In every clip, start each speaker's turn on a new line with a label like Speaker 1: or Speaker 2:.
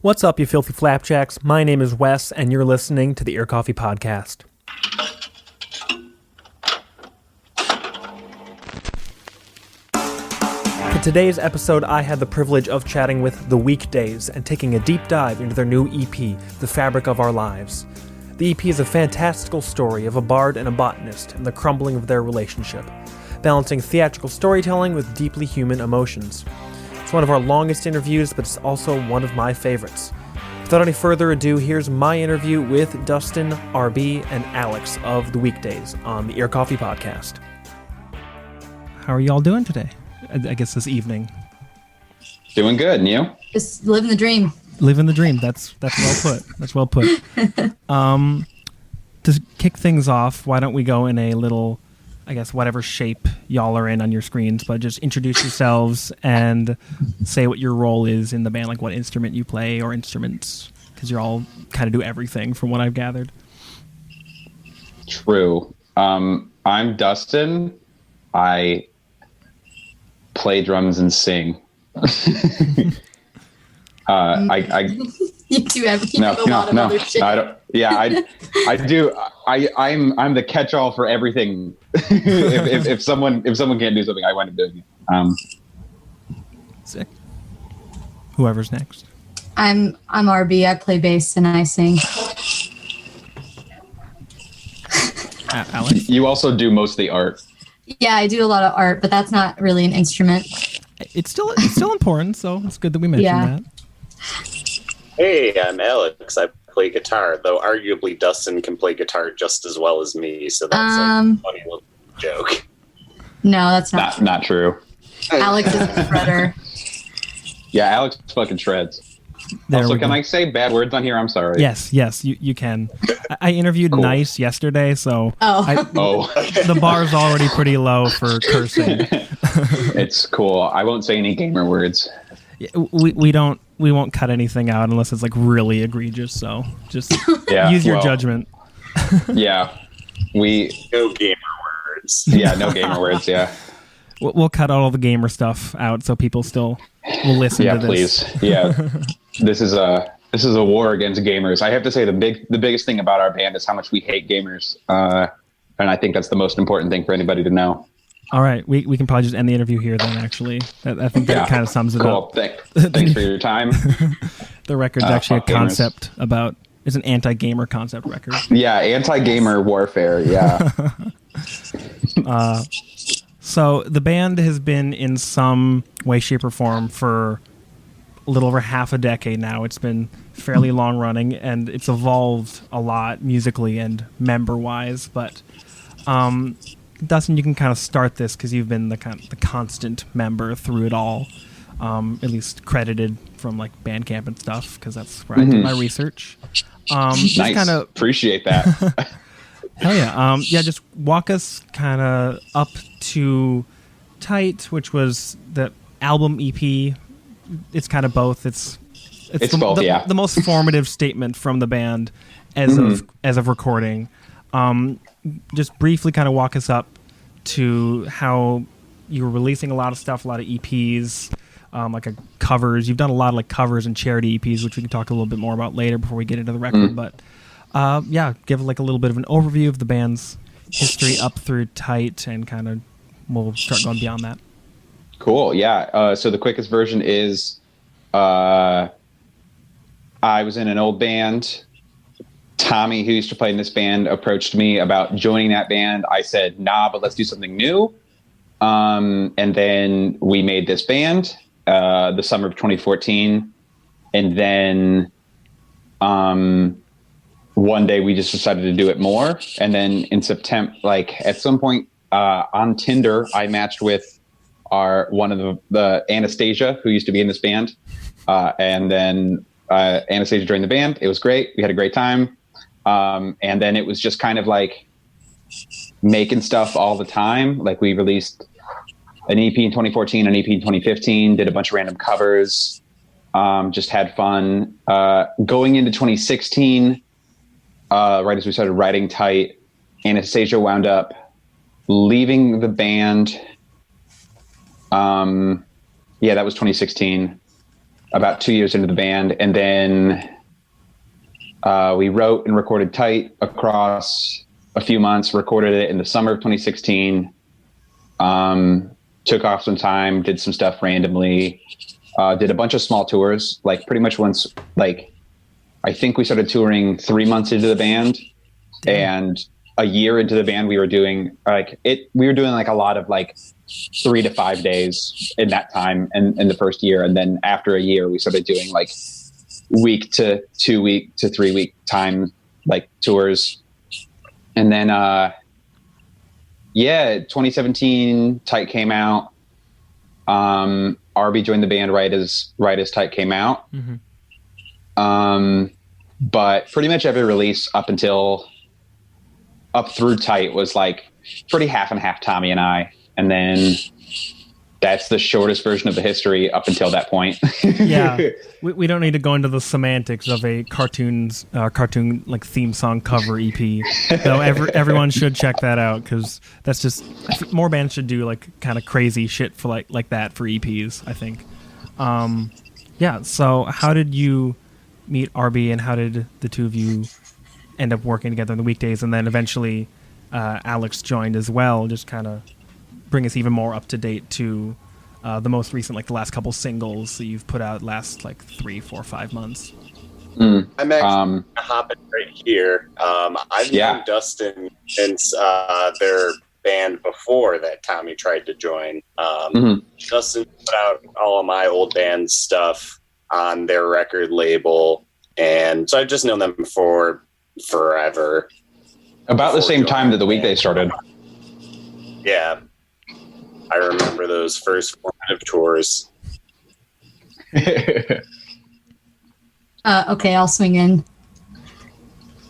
Speaker 1: What's up, you filthy flapjacks? My name is Wes, and you're listening to the Ear Coffee Podcast. For today's episode, I had the privilege of chatting with The Weekdays and taking a deep dive into their new EP, The Fabric of Our Lives. The EP is a fantastical story of a bard and a botanist and the crumbling of their relationship, balancing theatrical storytelling with deeply human emotions. It's one of our longest interviews, but it's also one of my favorites. Without any further ado, here's my interview with Dustin, RB, and Alex of The Weekdays on the Ear Coffee Podcast. How are you all doing today? I guess this evening.
Speaker 2: Doing good, and you?
Speaker 3: Just living the dream.
Speaker 1: Living the dream. That's well put. That's well put. To kick things off, why don't we go in a little, I guess, whatever shape y'all are in on your screens, but just introduce yourselves and say what your role is in the band, like what instrument you play or instruments, because you all kind of do everything from what I've gathered.
Speaker 2: True. I'm Dustin. I play drums and sing.
Speaker 3: You do everything.
Speaker 2: No.
Speaker 3: Other shit.
Speaker 2: I don't. Yeah, I do. I'm the catch-all for everything. if someone can't do something, I wind up doing it.
Speaker 1: Sick. Whoever's next.
Speaker 3: I'm RB. I play bass and I sing.
Speaker 1: Alex?
Speaker 2: You also do most of the art.
Speaker 3: Yeah, I do a lot of art, but that's not really an instrument.
Speaker 1: It's still important, so it's good that we mentioned that.
Speaker 4: Hey, I'm Alex. I play guitar, though arguably Dustin can play guitar just as well as me, so that's a funny little joke.
Speaker 3: No, that's
Speaker 2: Not true.
Speaker 3: Alex is a shredder.
Speaker 2: Yeah, Alex fucking shreds. Also, can I say bad words on here? I'm sorry.
Speaker 1: Yes, you can. I interviewed
Speaker 2: Cool.
Speaker 1: Nice yesterday, so
Speaker 3: Oh.
Speaker 1: the bar's already pretty low for cursing.
Speaker 2: It's cool. I won't say any gamer words.
Speaker 1: We won't cut anything out unless it's like really egregious. So just use your judgment.
Speaker 2: Yeah,
Speaker 4: No gamer words.
Speaker 2: Yeah, no gamer words. Yeah.
Speaker 1: We'll cut all the gamer stuff out so people still will listen to this.
Speaker 2: Please. Yeah. This is a war against gamers. I have to say the biggest thing about our band is how much we hate gamers. And I think that's the most important thing for anybody to know.
Speaker 1: All right, we can probably just end the interview here then, actually. I think that kind of sums it up.
Speaker 2: Cool. Thanks for your time.
Speaker 1: The record's actually a concept about... It's an anti-gamer concept record.
Speaker 2: Yeah, anti-gamer warfare, yeah.
Speaker 1: So the band has been in some way, shape, or form for a little over half a decade now. It's been fairly long running, and it's evolved a lot musically and member-wise. But Dustin, you can kind of start this because you've been the constant member through it all, at least credited from like Bandcamp and stuff, because that's where I did my research.
Speaker 2: Nice. Appreciate that.
Speaker 1: Hell yeah. Just walk us kind of up to Tight, which was the album EP. It's kind of both. It's
Speaker 2: both, yeah.
Speaker 1: The most formative statement from the band as of recording. Just briefly kind of walk us up to how you were releasing a lot of stuff, a lot of EPs, covers. You've done a lot of like covers and charity EPs, which we can talk a little bit more about later before we get into the record. But give like a little bit of an overview of the band's history up through Tight, and kind of we'll start going beyond that.
Speaker 2: Cool. Yeah. So the quickest version is I was in an old band. Tommy, who used to play in this band, approached me about joining that band. I said, nah, but let's do something new. And then we made this band the summer of 2014. And then one day we just decided to do it more. And then in September, like at some point on Tinder, I matched with one of the Anastasia, who used to be in this band. And then Anastasia joined the band. It was great. We had a great time. And then it was just kind of like making stuff all the time. Like we released an EP in 2014, an EP in 2015, did a bunch of random covers, just had fun. Going into 2016, right as we started writing Tight, Anastasia wound up leaving the band. Yeah, that was 2016. about 2 years into the band. And then we wrote and recorded Tight across a few months, recorded it in the summer of 2016. Took off some time, did some stuff randomly, did a bunch of small tours, like pretty much once, like I think we started touring 3 months into the band, and a year into the band we were doing like a lot of like 3 to 5 days in that time and in the first year. And then after a year we started doing like week to 2 week to 3 week time, like tours. And then, 2017 Tight came out. Arby joined the band right as Tight came out. But pretty much every release up through Tight was like pretty half and half Tommy and I. And then that's the shortest version of the history up until that point.
Speaker 1: Yeah. We don't need to go into the semantics of a cartoon like theme song cover EP. Though everyone should check that out, because that's just, I think more bands should do like kind of crazy shit for like that for EPs, I think. So how did you meet Arby, and how did the two of you end up working together on the weekdays? And then eventually Alex joined as well, just kind of bring us even more up to date to the most recent, like the last couple singles that you've put out last like 3, 4, 5 months.
Speaker 4: I'm actually hopping right here. I've known Dustin since their band before that Tommy tried to join. Dustin put out all of my old band stuff on their record label, and so I've just known them for forever.
Speaker 2: About the same time that the weekday started.
Speaker 4: Yeah. I remember those first formative tours.
Speaker 3: Okay, I'll swing in.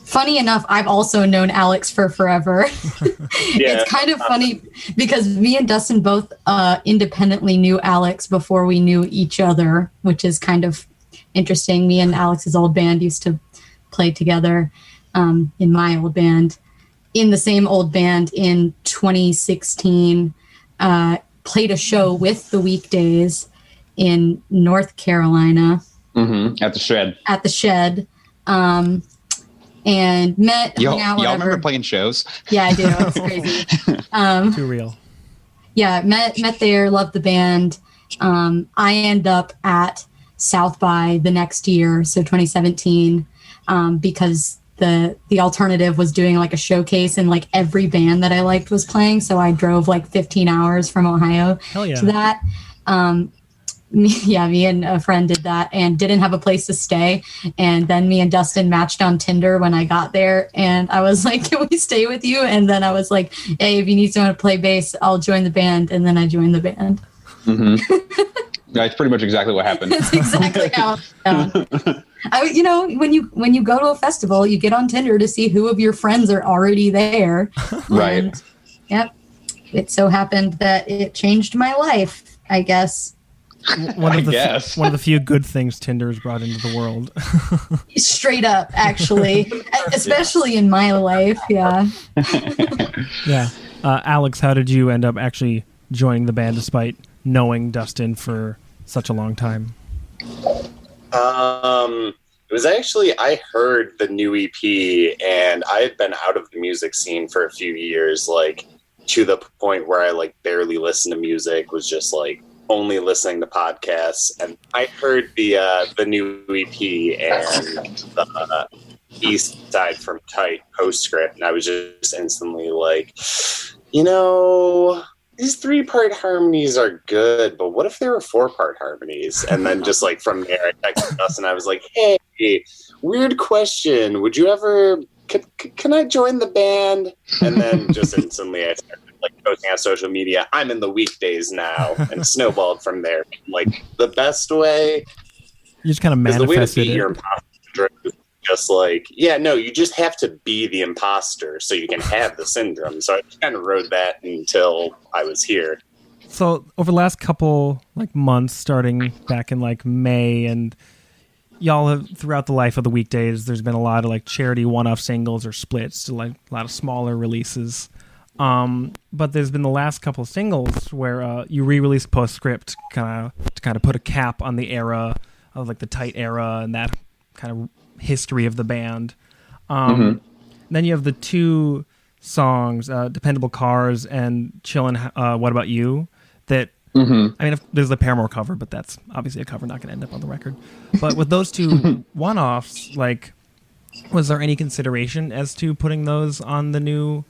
Speaker 3: Funny enough, I've also known Alex for forever. It's kind of funny because me and Dustin both independently knew Alex before we knew each other, which is kind of interesting. Me and Alex's old band used to play together in my old band. In the same old band in 2016, played a show with the Weekdays in North Carolina.
Speaker 2: At the Shed.
Speaker 3: At the Shed. And met, hung out,
Speaker 2: y'all remember playing shows?
Speaker 3: Yeah, I do. It's crazy.
Speaker 1: Too real.
Speaker 3: Yeah, met there, loved the band. I end up at South by the next year, so 2017, because the alternative was doing like a showcase, and like every band that I liked was playing. So I drove like 15 hours from Ohio to that. Me and a friend did that and didn't have a place to stay. And then me and Dustin matched on Tinder when I got there. And I was like, can we stay with you? And then I was like, hey, if you need someone to play bass, I'll join the band. And then I joined the band.
Speaker 2: That's pretty much exactly what happened.
Speaker 3: That's exactly how when you go to a festival, you get on Tinder to see who of your friends are already there.
Speaker 2: Right.
Speaker 3: And, yep. It so happened that it changed my life, I guess.
Speaker 1: One of the few good things Tinder's brought into the world.
Speaker 3: Straight up, actually. Especially in my life, yeah.
Speaker 1: Yeah. Alex, how did you end up actually joining the band despite knowing Dustin for such a long time?
Speaker 4: It was actually, I heard the new EP, and I had been out of the music scene for a few years, like to the point where I like barely listened to music, was just like only listening to podcasts. And I heard the new EP and the East Side from Tight Postscript, and I was just instantly like, these 3-part harmonies are good, but what if there were 4-part harmonies? And then just like from there, I texted us and I was like, hey, weird question. Would you ever, can I join the band? And then just instantly I started like posting on social media, I'm in the Weekdays now, and snowballed from there. Like the best way.
Speaker 1: You just kind of manifested it.
Speaker 4: Your imposter is just like, you just have to be the imposter so you can have the syndrome. So I kind of rode that until I was here.
Speaker 1: So over the last couple like months, starting back in like May, and y'all have, throughout the life of the Weekdays, there's been a lot of like charity one-off singles or splits to like a lot of smaller releases. But there's been the last couple of singles where you re-released Postscript to kind of put a cap on the era of like the Tight era and that kind of history of the band. Then you have the 2 songs, Dependable Cars and Chillin', What About You, that, I mean, there's the Paramore cover, but that's obviously a cover, not going to end up on the record. But with those 2 one-offs, like, was there any consideration as to putting those on the new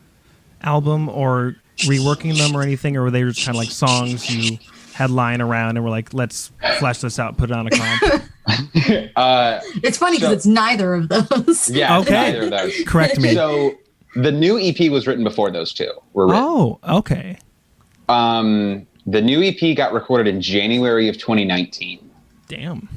Speaker 1: album or reworking them or anything, or were they just kind of like songs you had lying around and were like, let's flesh this out, put it on a comp?
Speaker 3: It's funny because it's neither of those.
Speaker 2: Yeah,
Speaker 1: okay.
Speaker 2: neither of those.
Speaker 1: Correct me.
Speaker 2: So the new EP was written before those 2 were written.
Speaker 1: Oh, okay.
Speaker 2: The new EP got recorded in January of 2019.
Speaker 1: Damn.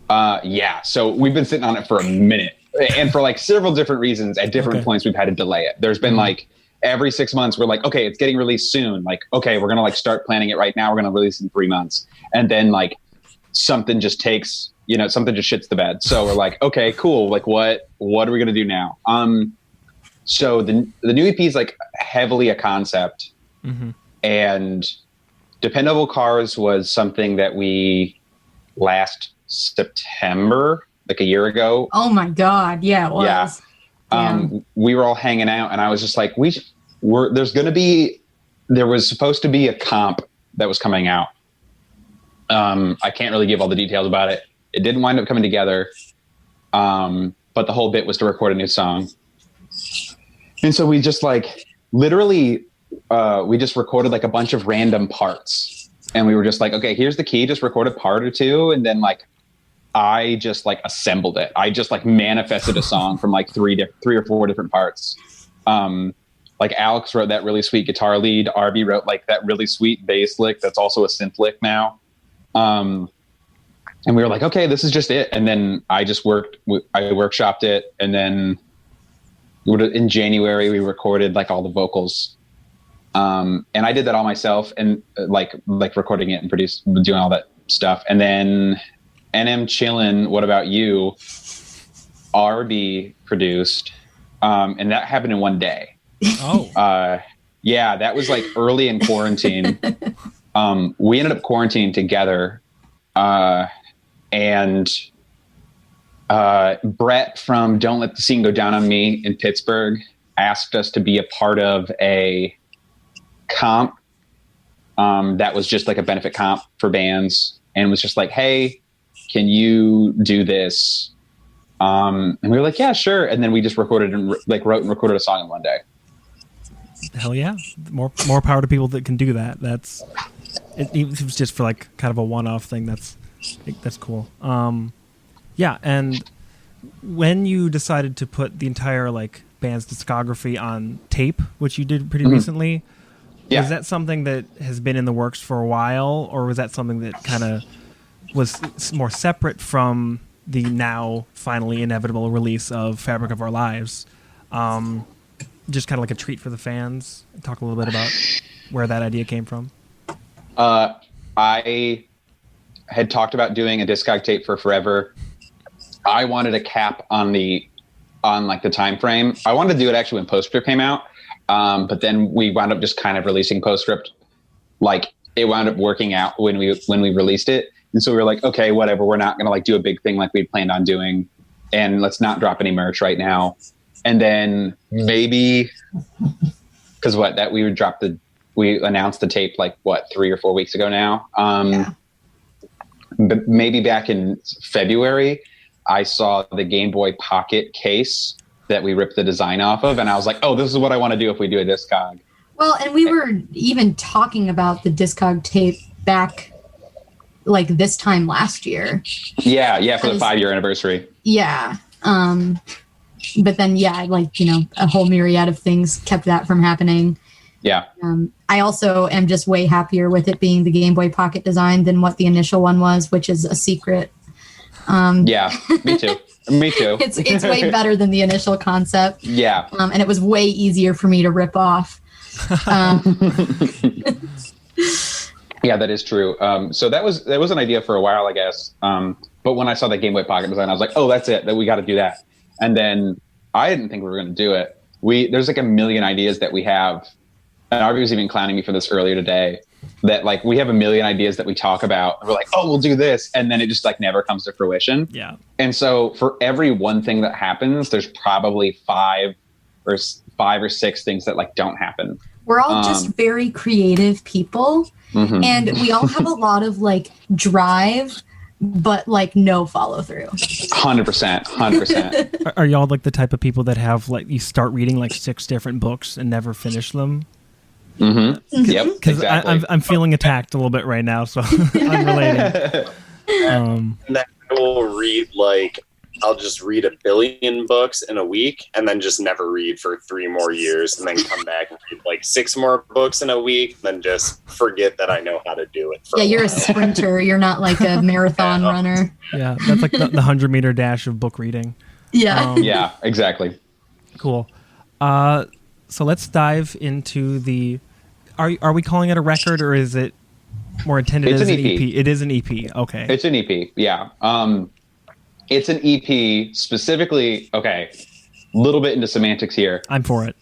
Speaker 2: Yeah, so we've been sitting on it for a minute. And for like several different reasons, at different points, we've had to delay it. There's been like every 6 months, we're like, okay, it's getting released soon. Like, okay, we're going to like start planning it right now. We're going to release it in 3 months. And then like something just takes, something just shits the bed. So we're like, okay, cool. Like what are we going to do now? So the new EP is like heavily a concept, and Dependable Cars was something that we last September, like a year ago.
Speaker 3: Oh my God. Yeah, it was.
Speaker 2: Yeah. We were all hanging out and I was just like, there was supposed to be a comp that was coming out. I can't really give all the details about it. It didn't wind up coming together. But the whole bit was to record a new song. And so we just like literally, we just recorded like a bunch of random parts, and we were just like, okay, here's the key, just record a part or 2. And then like, I just like assembled it. I just like manifested a song from like 3 or 4 different parts. Like Alex wrote that really sweet guitar lead. Arby wrote like that really sweet bass lick. That's also a synth lick now. And we were like, okay, this is just it. And then I workshopped it. And then in January, we recorded like all the vocals. And I did that all myself, and like recording it and doing all that stuff. And then NM Chillin', What About You, RB produced, and that happened in one day.
Speaker 1: Oh.
Speaker 2: Yeah, that was like early in quarantine. We ended up quarantining together, and Brett from Don't Let the Scene Go Down on Me in Pittsburgh asked us to be a part of a comp that was just like a benefit comp for bands, and was just like, hey, can you do this? And we were like, yeah, sure. And then we just recorded and wrote and recorded a song in one day.
Speaker 1: Hell yeah. More power to people that can do that. It was just for like kind of a one-off thing. That's cool. Yeah. And when you decided to put the entire like band's discography on tape, which you did pretty recently, was that something that has been in the works for a while, or was that something that kind of was more separate from the now finally inevitable release of Fabric of Our Lives? Just kind of like a treat for the fans. Talk a little bit about where that idea came from.
Speaker 2: I had talked about doing a discog tape for Forever. I wanted a cap on the time frame. I wanted to do it actually when Postscript came out, but then we wound up just kind of releasing Postscript. Like it wound up working out when we released it, and so we were like, okay, whatever. We're not gonna like do a big thing like we'd planned on doing, and let's not drop any merch right now. And then maybe because we announced the tape like 3 or 4 weeks ago now. But maybe back in February, I saw the Game Boy Pocket case that we ripped the design off of, and I was like, oh, this is what I want to do if we do a Discog.
Speaker 3: Well, and we were even talking about the Discog tape back like this time last year.
Speaker 2: Yeah, for the 5-year anniversary.
Speaker 3: Yeah. But then, a whole myriad of things kept that from happening.
Speaker 2: Yeah.
Speaker 3: I also am just way happier with it being the Game Boy Pocket design than what the initial one was, which is a secret.
Speaker 2: Yeah, me too. Me too.
Speaker 3: It's way better than the initial concept.
Speaker 2: Yeah.
Speaker 3: And it was way easier for me to rip off.
Speaker 2: Yeah, that is true. So that was an idea for a while, I guess. But when I saw that Game Boy Pocket design, I was like, oh, that's it. That we got to do that. And then I didn't think we were going to do it. There's like a million ideas that we have. And Arby was even clowning me for this earlier today. that like we have a million ideas that we talk about. And we're like, oh, we'll do this. And then it just like never comes to fruition.
Speaker 1: Yeah.
Speaker 2: And so for every one thing that happens, there's probably five or six things that like don't happen.
Speaker 3: We're all just very creative people.
Speaker 2: Mm-hmm.
Speaker 3: And we all have a lot of like drive, but like no follow through.
Speaker 2: 100%.
Speaker 1: Are y'all like the type of people that have like you start reading like 6 different books and never finish them?
Speaker 2: Mm-hmm. Yep.
Speaker 1: Because
Speaker 2: Exactly.
Speaker 1: I'm feeling attacked a little bit right now, so I'm relating.
Speaker 4: And then I will read I'll just read 1 billion books in a week and then just never read for 3 more years and then come back and read like 6 more books in a week and then just forget that I know how to do it.
Speaker 3: Yeah, you're a sprinter. You're not like a marathon runner.
Speaker 1: Yeah, that's like the 100-meter dash of book reading.
Speaker 3: Yeah.
Speaker 2: Yeah, exactly.
Speaker 1: Cool. So let's dive into the. Are we calling it a record or is it more intended
Speaker 2: It's
Speaker 1: as
Speaker 2: an
Speaker 1: an
Speaker 2: EP.
Speaker 1: It is an EP. Okay.
Speaker 2: It's an EP. Yeah. It's an EP specifically. Okay. Little bit into semantics here.
Speaker 1: I'm for it.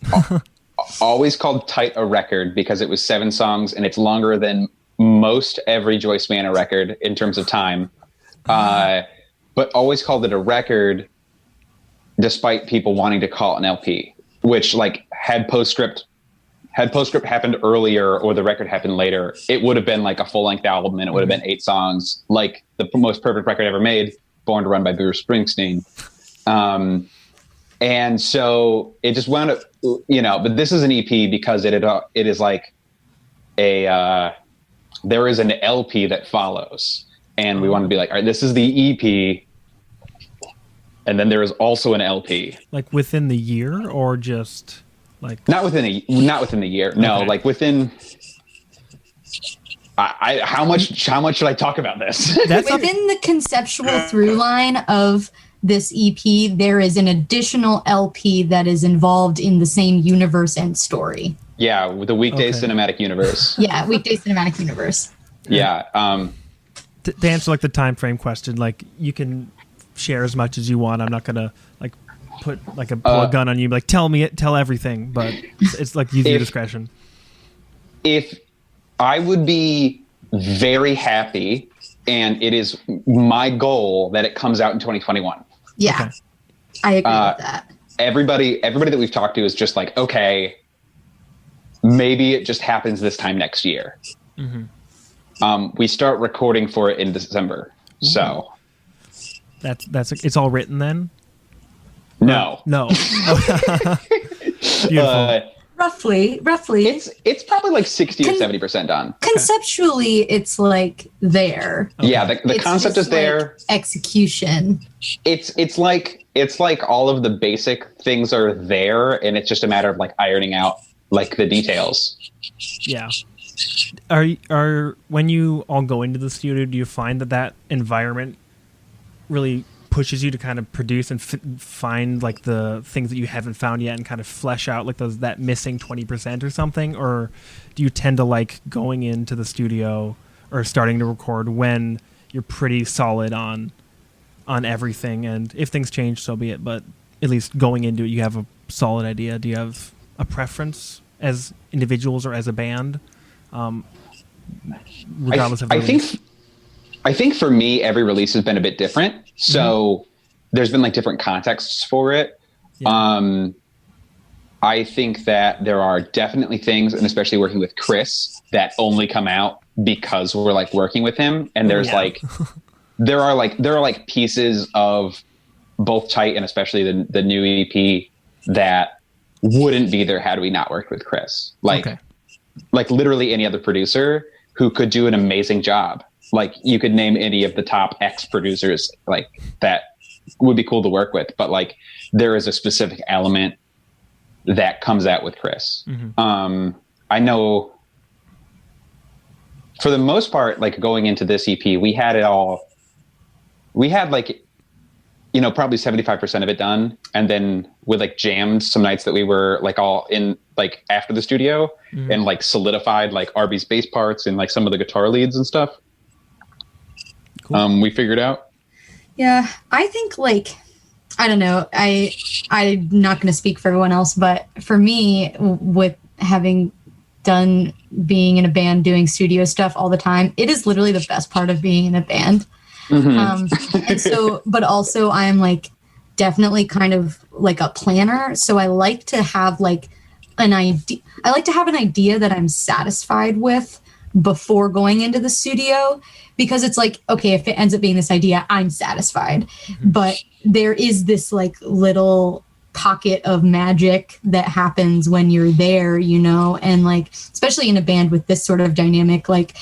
Speaker 2: Always called Tight a record because it was 7 songs and it's longer than most every Joyce Manor record in terms of time. But always called it a record despite people wanting to call it an LP, which like had Postscript happened earlier or the record happened later, it would have been like a full-length album and it would have been 8 songs, like the most perfect record ever made, Born to Run by Bruce Springsteen. And so it just wound up, but this is an EP because it is like there is an LP that follows. And we want to be like, all right, this is the EP. And then there is also an LP.
Speaker 1: Like within the year or just like.
Speaker 2: Not within the year. No,
Speaker 1: Okay.
Speaker 2: like within. How much should I talk about this?
Speaker 3: Within the conceptual through line of this EP, there is an additional LP that is involved in the same universe and story.
Speaker 2: Yeah, with the Weekday
Speaker 1: Okay.
Speaker 2: Cinematic Universe.
Speaker 3: Yeah, Weekday Cinematic Universe.
Speaker 2: Yeah.
Speaker 1: To answer like the time frame question, like you can share as much as you want. I'm not gonna like put like pull a gun on you, like tell everything. But it's like use your discretion.
Speaker 2: If I would be very happy, and it is my goal that it comes out in 2021.
Speaker 3: Yeah,
Speaker 1: Okay.
Speaker 3: I agree with that.
Speaker 2: Everybody that we've talked to is just like, okay, maybe it just happens this time next year. We start recording for it in December. So
Speaker 1: That's it's all written then.
Speaker 2: no.
Speaker 1: Beautiful.
Speaker 3: Roughly.
Speaker 2: It's probably like 60 or 70% done.
Speaker 3: Conceptually, it's like there.
Speaker 2: Yeah, the
Speaker 3: It's
Speaker 2: concept
Speaker 3: just
Speaker 2: is there.
Speaker 3: like execution.
Speaker 2: It's like all of the basic things are there, and it's just a matter of like ironing out like the details.
Speaker 1: Yeah. Are when you all go into the studio, do you find that environment really pushes you to kind of produce and find like the things that you haven't found yet and kind of flesh out like that missing 20% or something? Or do you tend to like going into the studio or starting to record when you're pretty solid on everything, and if things change, so be it, but at least going into it you have a solid idea? Do you have a preference as individuals or as a band, regardless of
Speaker 2: I
Speaker 1: release?
Speaker 2: think for me, every release has been a bit different. So there's been like different contexts for it.
Speaker 1: Yeah.
Speaker 2: I think that there are definitely things, and especially working with Chris, that only come out because we're like working with him. And there's like, there are like pieces of both Tight and especially the new EP that wouldn't be there had we not worked with Chris. Like literally any other producer who could do an amazing job. Like you could name any of the top X producers like that would be cool to work with, but like there is a specific element that comes out with Chris. I know for the most part, like going into this EP, we had it all. We had like, probably 75% of it done. And then we like jammed some nights that we were like all in like after the studio and like solidified like Arby's bass parts and like some of the guitar leads and stuff.
Speaker 1: Cool.
Speaker 2: We figured out.
Speaker 3: Yeah, I think like, I don't know. I'm not going to speak for everyone else, but for me, with having done being in a band, doing studio stuff all the time. It is literally the best part of being in a band. And so, but also I'm like definitely kind of like a planner. So I like to have like an idea. I like to have an idea that I'm satisfied with before going into the studio, because it's like, okay, if it ends up being this idea, I'm satisfied. But there is this like little pocket of magic that happens when you're there, you know, and like, especially in a band with this sort of dynamic, like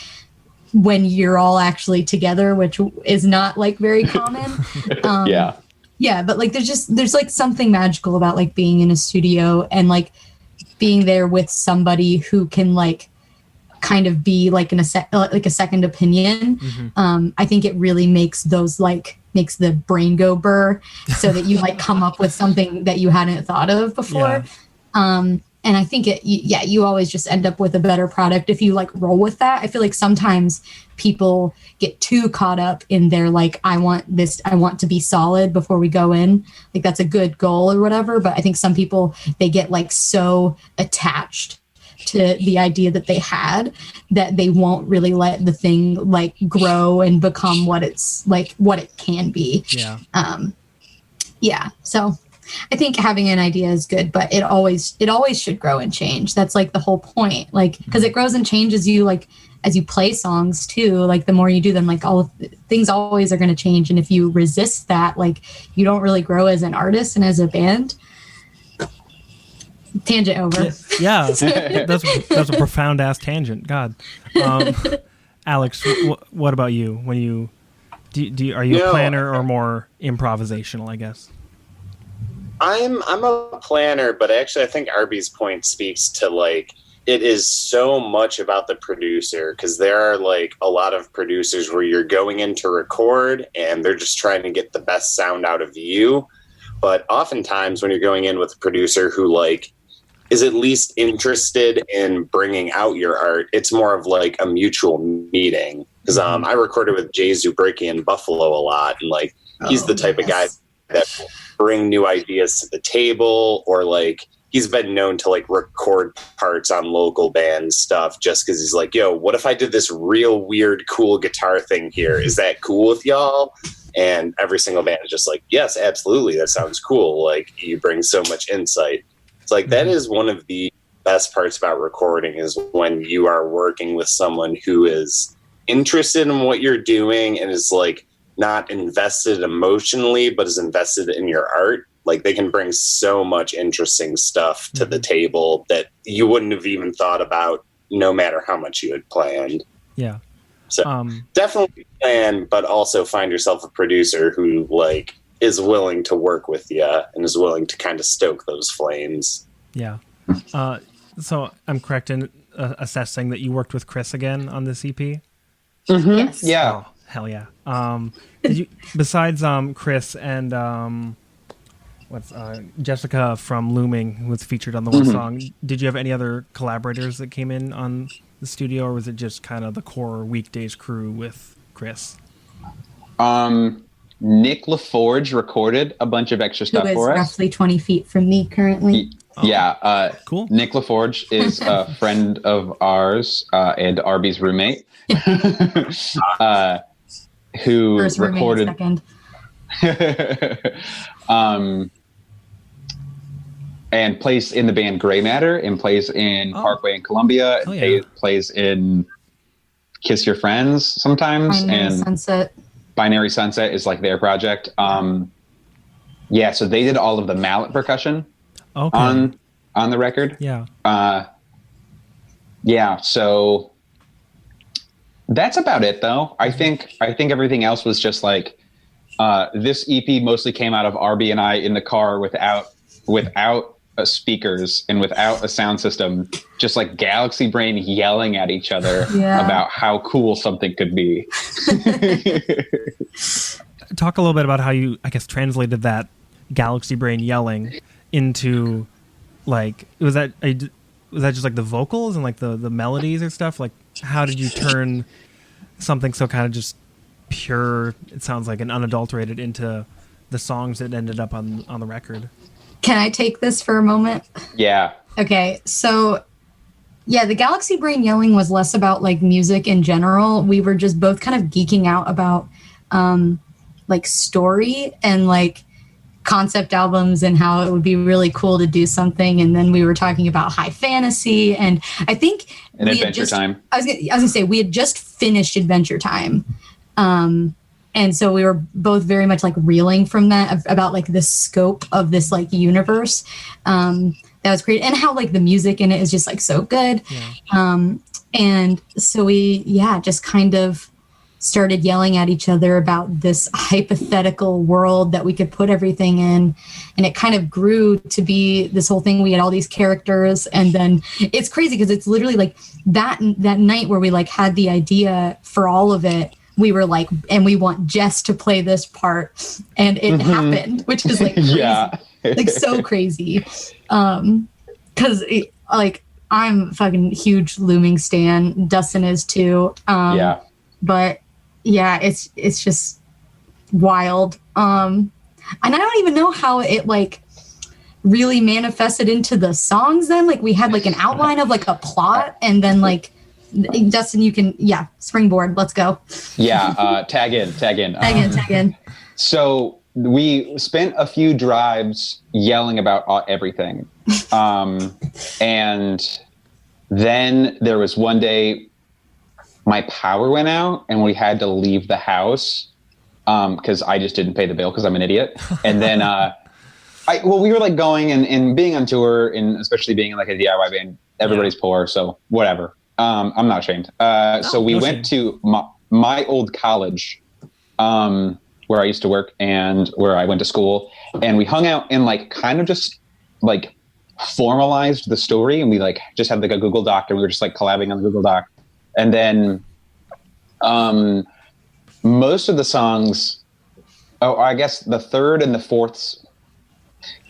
Speaker 3: when you're all actually together, which is not like very common. Yeah, but like there's like something magical about like being in a studio and like being there with somebody who can like kind of be like like a second opinion. I think it really makes the brain go burr, so that you like come up with something that you hadn't thought of before. And I think you always just end up with a better product if you like roll with that. I feel like sometimes people get too caught up in their like, I want to be solid before we go in. Like that's a good goal or whatever. But I think some people, they get like so attached to the idea that they had that they won't really let the thing like grow and become what it's like, what it can be. So I think having an idea is good, but it always should grow and change. That's like the whole point, like, because it grows and changes you, like as you play songs too, like the more you do them, like all of things always are going to change. And if you resist that, like you don't really grow as an artist and as a band. Tangent over.
Speaker 1: Yeah, that's a profound ass tangent. God, Alex, what about you? When you are you a planner or more improvisational? I guess
Speaker 4: I'm a planner, but actually I think Arby's point speaks to like it is so much about the producer, because there are like a lot of producers where you're going in to record and they're just trying to get the best sound out of you. But oftentimes when you're going in with a producer who like is at least interested in bringing out your art, it's more of like a mutual meeting. Because I recorded with Jay Zubricki in Buffalo a lot, and like he's the type of guy that will bring new ideas to the table, or like he's been known to like record parts on local band stuff just because he's like, yo, what if I did this real weird cool guitar thing here? Is that cool with y'all? And every single band is just like, yes, absolutely, that sounds cool. Like you bring so much insight. It's like that is one of the best parts about recording, is when you are working with someone who is interested in what you're doing and is like not invested emotionally, but is invested in your art. Like they can bring so much interesting stuff to the table that you wouldn't have even thought about, no matter how much you had planned.
Speaker 1: Yeah.
Speaker 4: So definitely plan, but also find yourself a producer who like is willing to work with you and is willing to kind of stoke those flames.
Speaker 1: Yeah. So I'm correct in assessing that you worked with Chris again on this EP?
Speaker 3: Yes.
Speaker 2: Yeah.
Speaker 1: Oh, hell yeah. Did you, besides Chris and Jessica from Looming, who was featured on the one song, did you have any other collaborators that came in on the studio, or was it just kind of the core Weekdays crew with Chris?
Speaker 2: Nick LaForge recorded a bunch of extra stuff for us.
Speaker 3: Roughly 20 feet from me currently.
Speaker 1: Cool.
Speaker 2: Nick LaForge is a friend of ours and Arby's roommate, who
Speaker 3: First
Speaker 2: recorded.
Speaker 3: Second.
Speaker 2: And plays in the band Gray Matter, and plays in Parkway in Columbia, and plays in Kiss Your Friends sometimes. Binary Sunset is like their project. So they did all of the mallet percussion on the record. So that's about it though. I think everything else was just like this EP mostly came out of Arby and I in the car without speakers and without a sound system, just like Galaxy Brain yelling at each other about how cool something could be.
Speaker 1: Talk a little bit about how you, I guess, translated that Galaxy Brain yelling into, like, was that just like the vocals and like the melodies or stuff? Like, how did you turn something so kind of just pure, it sounds like, an unadulterated, into the songs that ended up on the record?
Speaker 3: Can I take this for a moment?
Speaker 2: Yeah.
Speaker 3: Okay, so Yeah, the Galaxy Brain yelling was less about like music in general. We were just both kind of geeking out about like story and like concept albums and how it would be really cool to do something. And then we were talking about high fantasy, and I think
Speaker 2: Adventure Time.
Speaker 3: I was gonna say we had just finished Adventure Time. And so we were both very much like reeling from that about like the scope of this like universe that was created, and how like the music in it is just like so good. Yeah. And so we just kind of started yelling at each other about this hypothetical world that we could put everything in, and it kind of grew to be this whole thing. We had all these characters, and then it's crazy because it's literally like that night where we like had the idea for all of it. We were like, and we want Jess to play this part, and it happened, which is like crazy. Like so crazy. Because like I'm fucking huge Looming stan. Dustin is too. But yeah, it's just wild. And I don't even know how it like really manifested into the songs. Then like we had like an outline of like a plot, and then like. Dustin, you can, springboard. Let's go.
Speaker 2: Tag in. So we spent a few drives yelling about everything. And then there was one day my power went out and we had to leave the house because I just didn't pay the bill because I'm an idiot. And then we were like going and being on tour, and especially being in like a DIY band, everybody's poor, so whatever. I'm not ashamed. So we went to my old college, where I used to work and where I went to school, and we hung out and like kind of just like formalized the story, and we like just had like a Google Doc, and we were just like collabing on the Google Doc. And then most of the songs, I guess the third and the fourth,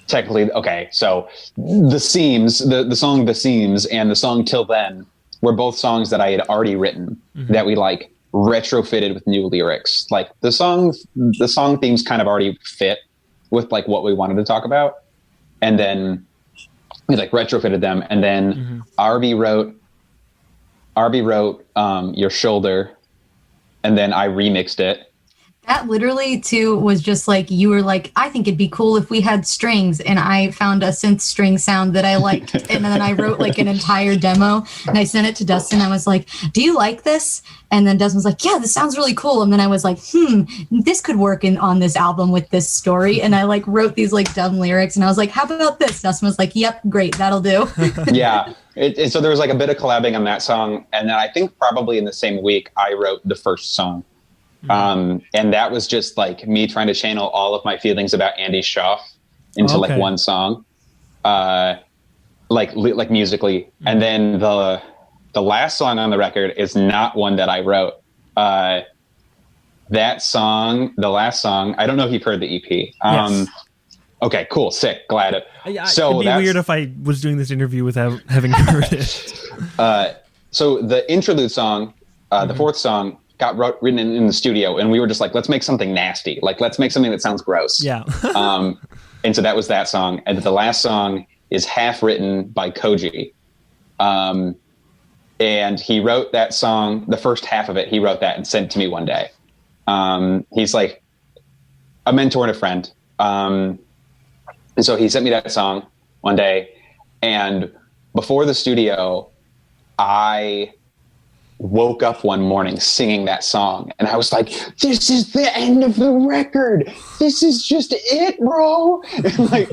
Speaker 2: technically, okay, so the Seams, the song The Seams and the song Till Then were both songs that I had already written that we like retrofitted with new lyrics. Like the song themes kind of already fit with like what we wanted to talk about. And then we like retrofitted them. And then RB wrote Your Shoulder, and then I remixed it.
Speaker 3: That literally too was just like, you were like, I think it'd be cool if we had strings, and I found a synth string sound that I liked, and then I wrote like an entire demo, and I sent it to Dustin. I was like, do you like this? And then Dustin was like, yeah, this sounds really cool. And then I was like, this could work on this album with this story. And I like wrote these like dumb lyrics, and I was like, how about this? Dustin was like, yep, great, that'll do.
Speaker 2: Yeah. So there was like a bit of collabing on that song, and then I think probably in the same week I wrote the first song. And that was just like me trying to channel all of my feelings about Andy Schaaf into like one song, like musically. And then the last song on the record is not one that I wrote. That song, the last song, I don't know if you've heard the EP.
Speaker 1: Yes.
Speaker 2: Okay, cool, sick, glad.
Speaker 1: So it'd be weird if I was doing this interview without having heard it.
Speaker 2: So the interlude song, the fourth song, got written in the studio, and we were just like, let's make something nasty. Like, let's make something that sounds gross.
Speaker 1: Yeah.
Speaker 2: And so that was that song. And the last song is half written by Koji. And he wrote that song, the first half of it, he wrote that and sent it to me one day. He's like a mentor and a friend. And so he sent me that song one day. And before the studio, I woke up one morning singing that song, and I was like, this is the end of the record. This is just it, bro. And like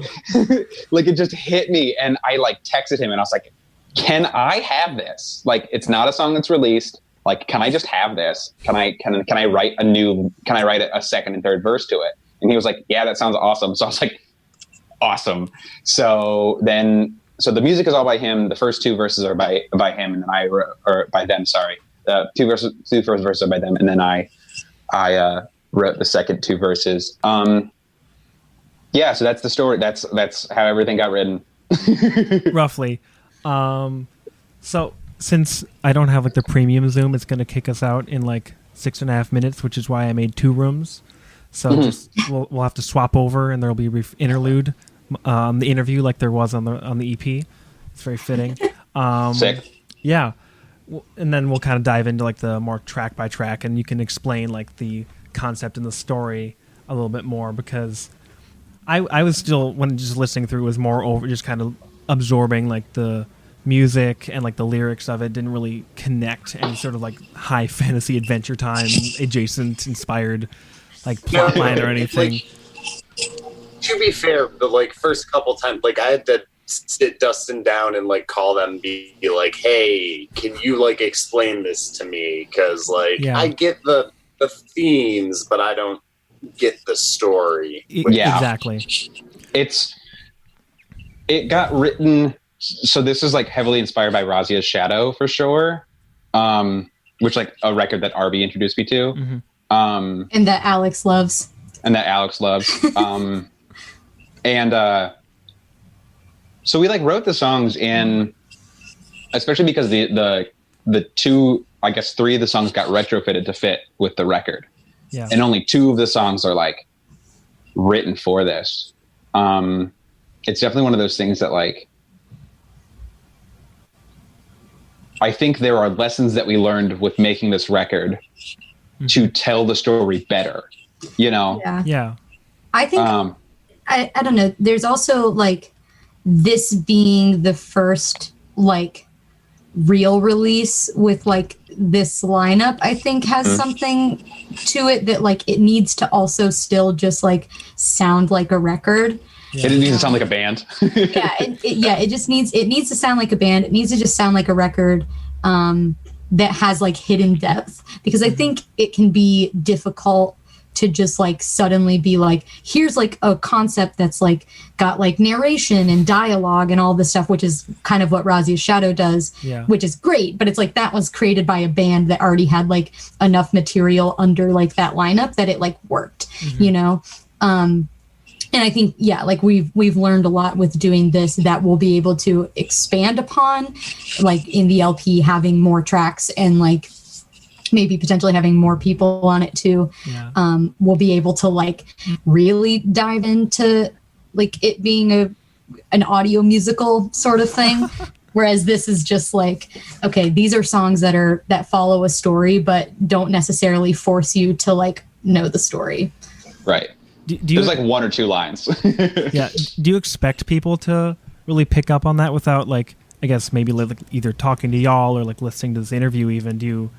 Speaker 2: it just hit me, and I like texted him, and I was like, can I have this? Like, it's not a song that's released. Like, can I just have this? Can I write a second and third verse to it? And he was like, yeah, that sounds awesome. So I was like, awesome. So the music is all by him. The first two verses are by him, and then I wrote, or by them. Sorry, the two first verses are by them, and then I wrote the second two verses. Yeah, so that's the story. That's how everything got written.
Speaker 1: Roughly. So since I don't have like the premium Zoom, it's going to kick us out in like 6.5 minutes, which is why I made 2 rooms. So just we'll have to swap over, and there'll be interlude. The interview like there was on the EP. It's very fitting.
Speaker 2: Sick.
Speaker 1: Yeah. And then we'll kind of dive into like the more track by track, and you can explain like the concept and the story a little bit more, because I was still, when just listening through, was more over just kind of absorbing like the music and like the lyrics of it. Didn't really connect any sort of like high fantasy Adventure Time adjacent inspired like plot line or anything.
Speaker 4: To be fair, the like first couple times, like I had to sit Dustin down and like call them, be like, hey, can you like explain this to me? Because like I get the themes, but I don't get the story.
Speaker 1: Exactly.
Speaker 2: It got written, so this is like heavily inspired by Razia's Shadow for sure, which like a record that Arby introduced me to.
Speaker 3: And that Alex loves.
Speaker 2: And so we like wrote the songs, and especially because the two, I guess 3 of the songs got retrofitted to fit with the record.
Speaker 1: Yeah.
Speaker 2: And only 2 of the songs are like written for this. It's definitely one of those things that like, I think there are lessons that we learned with making this record to tell the story better, you know?
Speaker 1: Yeah.
Speaker 3: I think, I don't know. There's also like this being the first like real release with like this lineup, I think has something to it that like it needs to also still just like sound like a record.
Speaker 2: It needs to sound like a band.
Speaker 3: It just needs to sound like a band. It needs to just sound like a record that has like hidden depth, because I think it can be difficult to just like suddenly be like, here's like a concept that's like got like narration and dialogue and all this stuff, which is kind of what Razia's Shadow does, which is great. But it's like that was created by a band that already had like enough material under like that lineup that it like worked, you know? And I think, like we've learned a lot with doing this that we'll be able to expand upon, like in the LP, having more tracks and like maybe potentially having more people on it too. We'll be able to like really dive into like it being an audio musical sort of thing. Whereas this is just like, okay, these are songs that follow a story, but don't necessarily force you to like know the story.
Speaker 2: Right. There's like 1 or 2 lines.
Speaker 1: Yeah. Do you expect people to really pick up on that without like, I guess maybe like either talking to y'all or like listening to this interview even?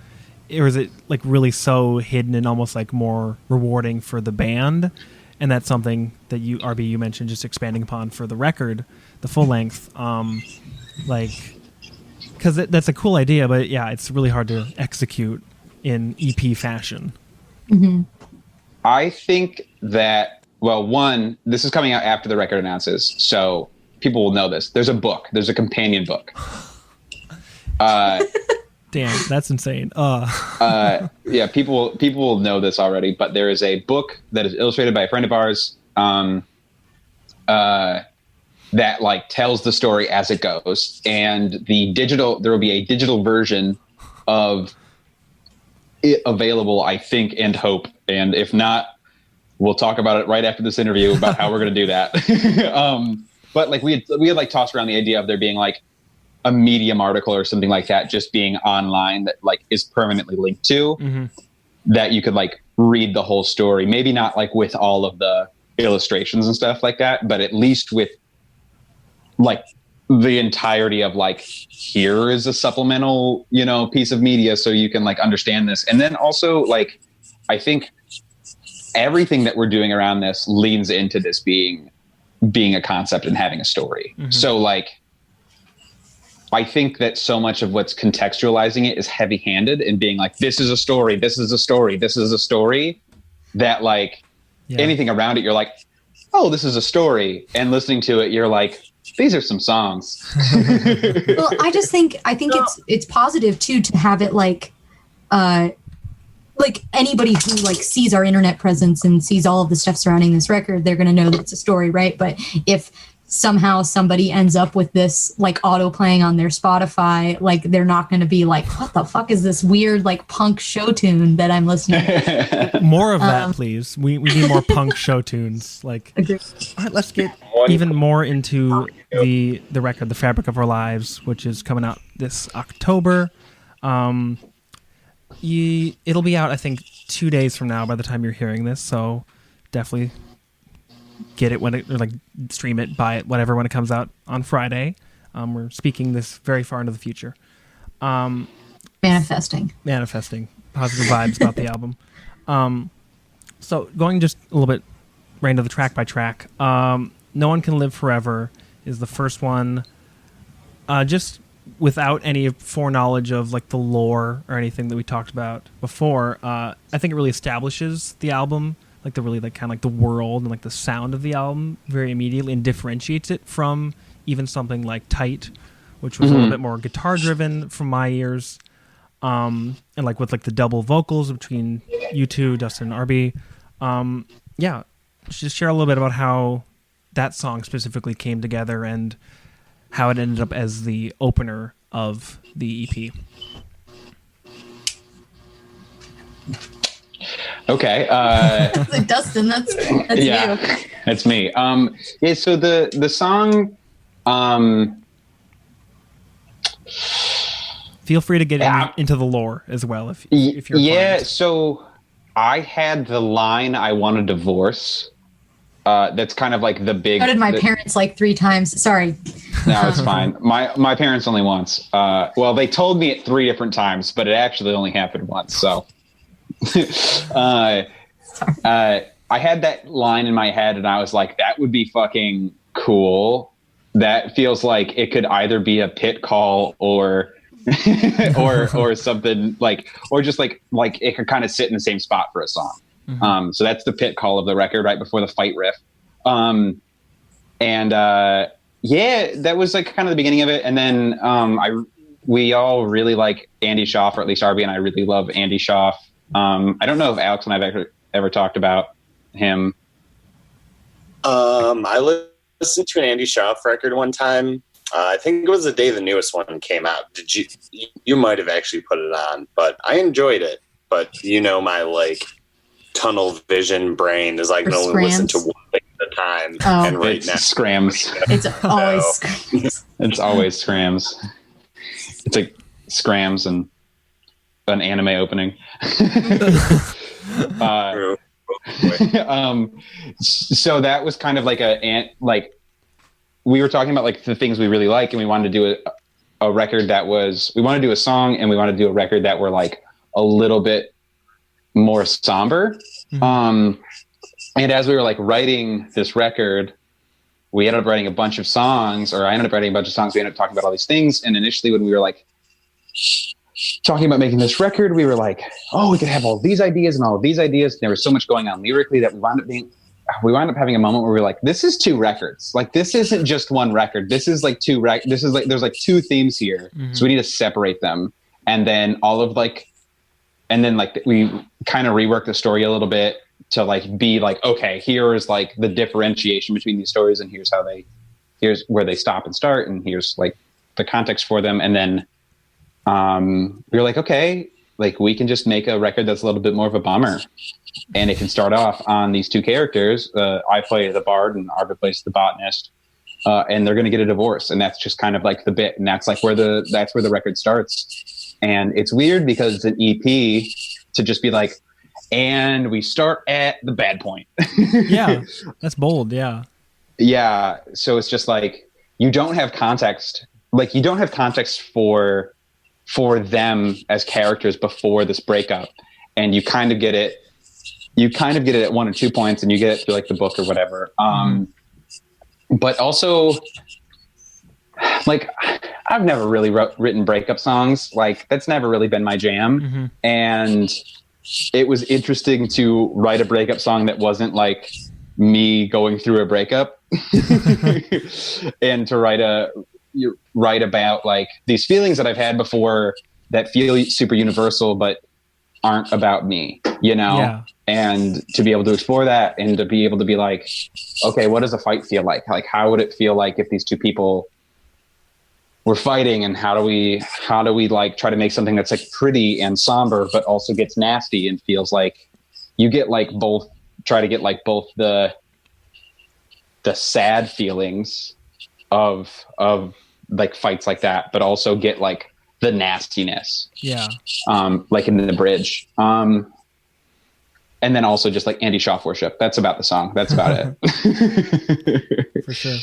Speaker 1: Or is it like really so hidden and almost like more rewarding for the band? And that's something that you mentioned just expanding upon for the record, the full length. Like, because that's a cool idea, but yeah, it's really hard to execute in EP fashion.
Speaker 3: Mm-hmm.
Speaker 2: I think that, well, one, this is coming out after the record announces, so people will know this. There's a book. There's a companion book.
Speaker 1: Damn, that's insane.
Speaker 2: Yeah, people will know this already, but there is a book that is illustrated by a friend of ours that like tells the story as it goes, and there will be a digital version of it available, I think and hope, and if not, we'll talk about it right after this interview about how we're going to do that. But like we had like tossed around the idea of there being like a Medium article or something like that just being online that like is permanently linked to, that you could like read the whole story, maybe not like with all of the illustrations and stuff like that, but at least with like the entirety of like, here is a supplemental, piece of media so you can like understand this. And then also like, I think everything that we're doing around this leans into this being a concept and having a story. So like, I think that so much of what's contextualizing it is heavy-handed and being like, this is a story, this is a story, this is a story, that like anything around it, you're like, oh, this is a story. And listening to it, you're like, these are some songs.
Speaker 3: Well, I think it's positive too to have it like anybody who like sees our internet presence and sees all of the stuff surrounding this record, they're going to know that it's a story, right? But if somehow somebody ends up with this like auto playing on their Spotify, like they're not going to be like, what the fuck is this weird like punk show tune that I'm listening to?
Speaker 1: More of that, please. We need more punk show tunes. Like,
Speaker 3: agree.
Speaker 1: All right, let's get even more into the record, The Fabric of Our Lives, which is coming out this October. It'll be out, I think, 2 days from now by the time you're hearing this, so definitely get it when it, or like stream it, buy it, whatever, when it comes out on Friday. We're speaking this very far into the future.
Speaker 3: Manifesting
Speaker 1: positive vibes about the album. So going just a little bit right into the track by track. No One Can Live Forever is the first one. Just without any foreknowledge of like the lore or anything that we talked about before, I think it really establishes the album, like the really like kind of like the world and like the sound of the album very immediately, and differentiates it from even something like Tight, which was a little bit more guitar driven from my ears, and like with like the double vocals between you two, Dustin and RB. Just share a little bit about how that song specifically came together and how it ended up as the opener of the EP.
Speaker 2: Okay.
Speaker 3: Dustin, that's
Speaker 2: yeah,
Speaker 3: you.
Speaker 2: That's me. So the song.
Speaker 1: Feel free to get into the lore as well if you're inclined.
Speaker 2: So I had the line, "I want a divorce." That's kind of like the big.
Speaker 3: So did my parents like 3 times. Sorry.
Speaker 2: No, it's fine. My parents only once. Well, they told me it 3 different times, but it actually only happened once. So, I had that line in my head, and I was like, "That would be fucking cool." That feels like it could either be a pit call or or something like, or just like it could kind of sit in the same spot for a song. Mm-hmm. So that's the pit call of the record right before the fight riff. That was like kind of the beginning of it. And then we all really like Andy Schaaf, or at least RB and I really love Andy Schaaf. I don't know if Alex and I've ever talked about him.
Speaker 4: I listened to an Andy Schaaf record one time. I think it was the day the newest one came out. You might have actually put it on, but I enjoyed it. But my like tunnel vision brain is like, only listen to one thing at a time.
Speaker 3: Oh.
Speaker 4: And right
Speaker 2: it's
Speaker 4: now
Speaker 2: Scrams.
Speaker 3: It's always Scrams.
Speaker 2: It's always Scrams. It's like Scrams and an anime opening. So that was kind of like we were talking about like the things we really like, and we wanted to do a record that was, we wanted to do a song, and we wanted to do a record that were like a little bit more somber. Mm-hmm. And as we were like writing this record, we ended up writing a bunch of songs, or I ended up writing a bunch of songs. We ended up talking about all these things. And initially when we were like talking about making this record, we were like, oh, we could have all these ideas and all of these ideas. And there was so much going on lyrically that we wound up having a moment where we were like, this is 2 records. Like, this isn't just one record. This is like there's like 2 themes here. Mm-hmm. So we need to separate them. And then we kind of reworked the story a little bit to like be like, okay, here is like the differentiation between these stories, and here's where they stop and start, and here's like the context for them. And then we were like, okay, like we can just make a record that's a little bit more of a bummer, and it can start off on these 2 characters. I play the bard and Arvid plays the botanist, and they're going to get a divorce, and that's just kind of like the bit, and that's like where the record starts. And it's weird because it's an EP to just be like, and we start at the bad point.
Speaker 1: Yeah, that's bold. Yeah.
Speaker 2: Yeah. So it's just like, you don't have context. Like, you don't have context for them as characters before this breakup. And you kind of get it. You kind of get it at 1 or 2 points, and you get it through like the book or whatever. But also, like, I've never really written breakup songs. Like, that's never really been my jam. Mm-hmm. And it was interesting to write a breakup song that wasn't like me going through a breakup, and to write about like these feelings that I've had before that feel super universal, but aren't about me, Yeah. And to be able to explore that, and to be able to be like, okay, what does a fight feel like? Like, how would it feel like if these 2 people were fighting, and how do we like try to make something that's like pretty and somber, but also gets nasty and feels like you get like both, try to get like both the sad feelings of like fights like that, but also get like the nastiness.
Speaker 1: Yeah.
Speaker 2: Like in the bridge. And then also just like Andy Schaaf worship. That's about the song. That's about it.
Speaker 1: For sure.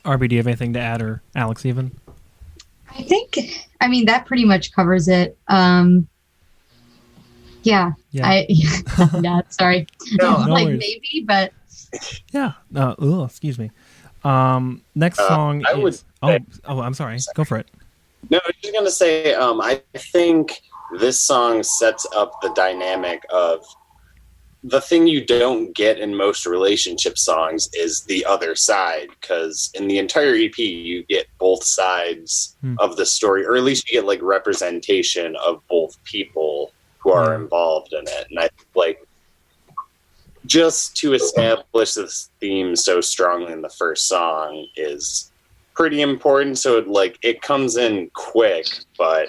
Speaker 1: RB, do you have anything to add, or Alex even?
Speaker 3: I mean, that pretty much covers it. Yeah. Yeah, sorry.
Speaker 1: No
Speaker 3: like
Speaker 1: worries.
Speaker 3: maybe, but
Speaker 1: Yeah. Excuse me. Next song is... I'm sorry. Go for it.
Speaker 4: No, I was just gonna say, I think this song sets up the dynamic of the thing you don't get in most relationship songs is the other side, because in the entire EP you get both sides of the story, or at least you get like representation of both people who are involved in it. And I think, like, just to establish this theme so strongly in the first song is pretty important. So it comes in quick, but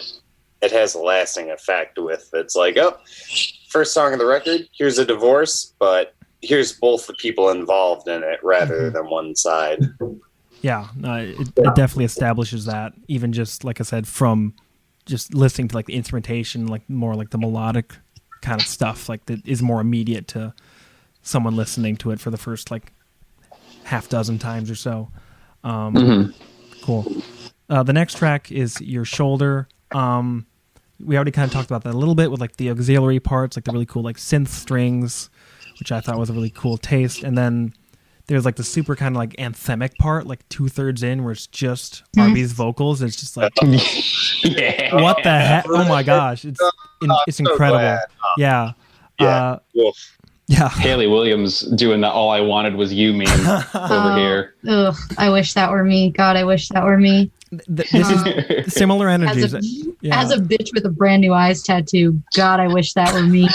Speaker 4: it has a lasting effect with it's like, oh, first song of the record, here's a divorce, but here's both the people involved in it rather than one side.
Speaker 1: Yeah, it definitely establishes that, even just, like I said, from just listening to like the instrumentation, like more like the melodic kind of stuff, like that is more immediate to someone listening to it for the first like half dozen times or so. Cool. The next track is Your Shoulder. We already kind of talked about that a little bit with like the auxiliary parts, like the really cool like synth strings, which I thought was a really cool taste. And then there's like the super kind of like anthemic part, like 2/3 in, where it's just RB's vocals. It's just like, what the heck? Oh my gosh, it's incredible. Yeah. Yeah.
Speaker 2: Haley Williams doing the "All I Wanted Was You" meme over here.
Speaker 3: Ugh, I wish that were me. God, I wish that were me.
Speaker 1: This is similar energies.
Speaker 3: As a bitch with a brand new eyes tattoo, God, I wish that were me.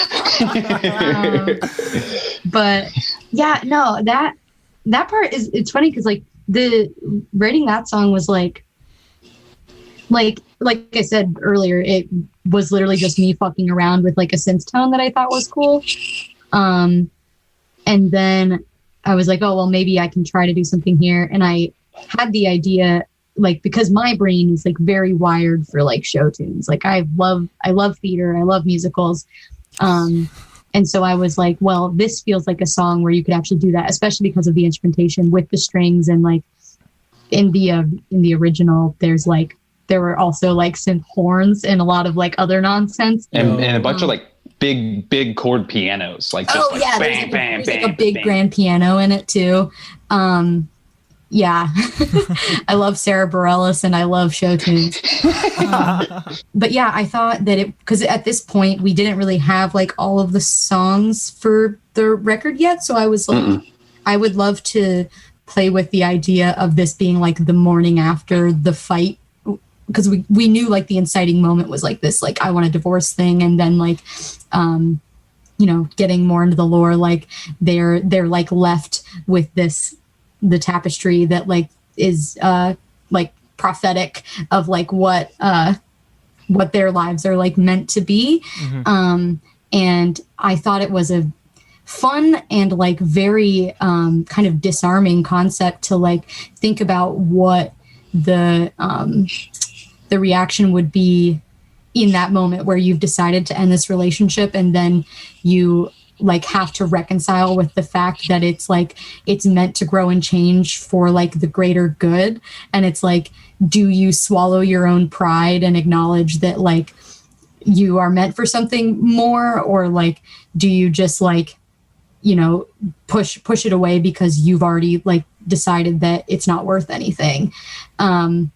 Speaker 3: But yeah, no, that part is, it's funny because like the writing that song was like I said earlier, it was literally just me fucking around with like a synth tone that I thought was cool. And then I was like, oh, well, maybe I can try to do something here. And I had the idea, like, because my brain is like very wired for like show tunes. Like I love theater. I love musicals. And so I was like, well, this feels like a song where you could actually do that, especially because of the instrumentation with the strings. And like in the original, there were also like synth horns and a lot of like other nonsense.
Speaker 2: And a bunch of like big chord pianos, like just bam, bam,
Speaker 3: there's like a big grand piano in it too. Yeah, I love Sarah Bareilles and I love show tunes. But yeah, I thought that because at this point we didn't really have like all of the songs for the record yet, so I was like, I would love to play with the idea of this being like the morning after the fight, because we knew like the inciting moment was like this, like I want a divorce thing, and then like getting more into the lore, like they're like left with the tapestry that like is like prophetic of like what their lives are like meant to be. And I thought it was a fun and like very kind of disarming concept to like think about what the reaction would be in that moment where you've decided to end this relationship, and then you like have to reconcile with the fact that it's like it's meant to grow and change for like the greater good. And it's like, do you swallow your own pride and acknowledge that like you are meant for something more, or like do you just like push it away because you've already like decided that it's not worth anything. And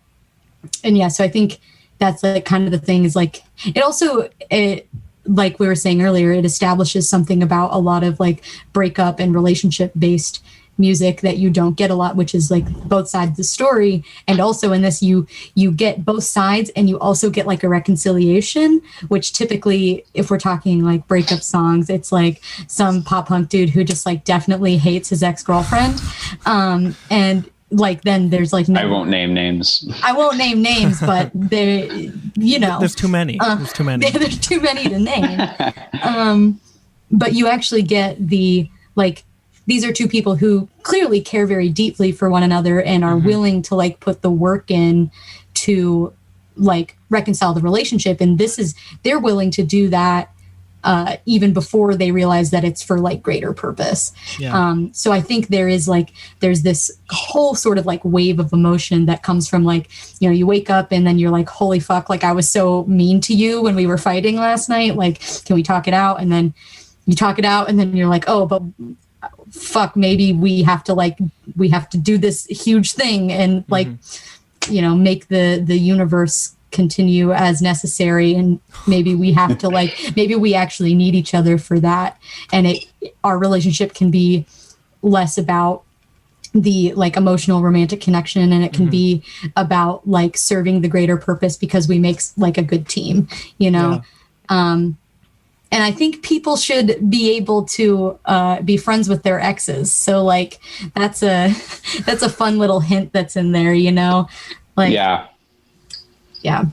Speaker 3: yeah, so I think that's like kind of the thing is like it like we were saying earlier, it establishes something about a lot of like breakup and relationship based music that you don't get a lot, which is like both sides of the story. And also in this, you get both sides, and you also get like a reconciliation, which typically, if we're talking like breakup songs, it's like some pop punk dude who just like definitely hates his ex-girlfriend. And like then there's like
Speaker 2: I won't name names,
Speaker 1: there's
Speaker 2: but
Speaker 1: too many. There's too many.
Speaker 3: There's too many to name. But you actually get the like these are two people who clearly care very deeply for one another and are willing to like put the work in to like reconcile the relationship. And they're willing to do that even before they realize that it's for like greater purpose. So I think there's this whole sort of like wave of emotion that comes from like, you wake up and then you're like, holy fuck, like I was so mean to you when we were fighting last night. Like, can we talk it out? And then you talk it out and then you're like, oh, but fuck, maybe we have to do this huge thing and like, make the universe continue as necessary, and maybe we have to maybe we actually need each other for that, and our relationship can be less about the like emotional romantic connection, and it can be about like serving the greater purpose because we make like a good team, and I think people should be able to be friends with their exes. So like that's a fun little hint that's in there, like yeah.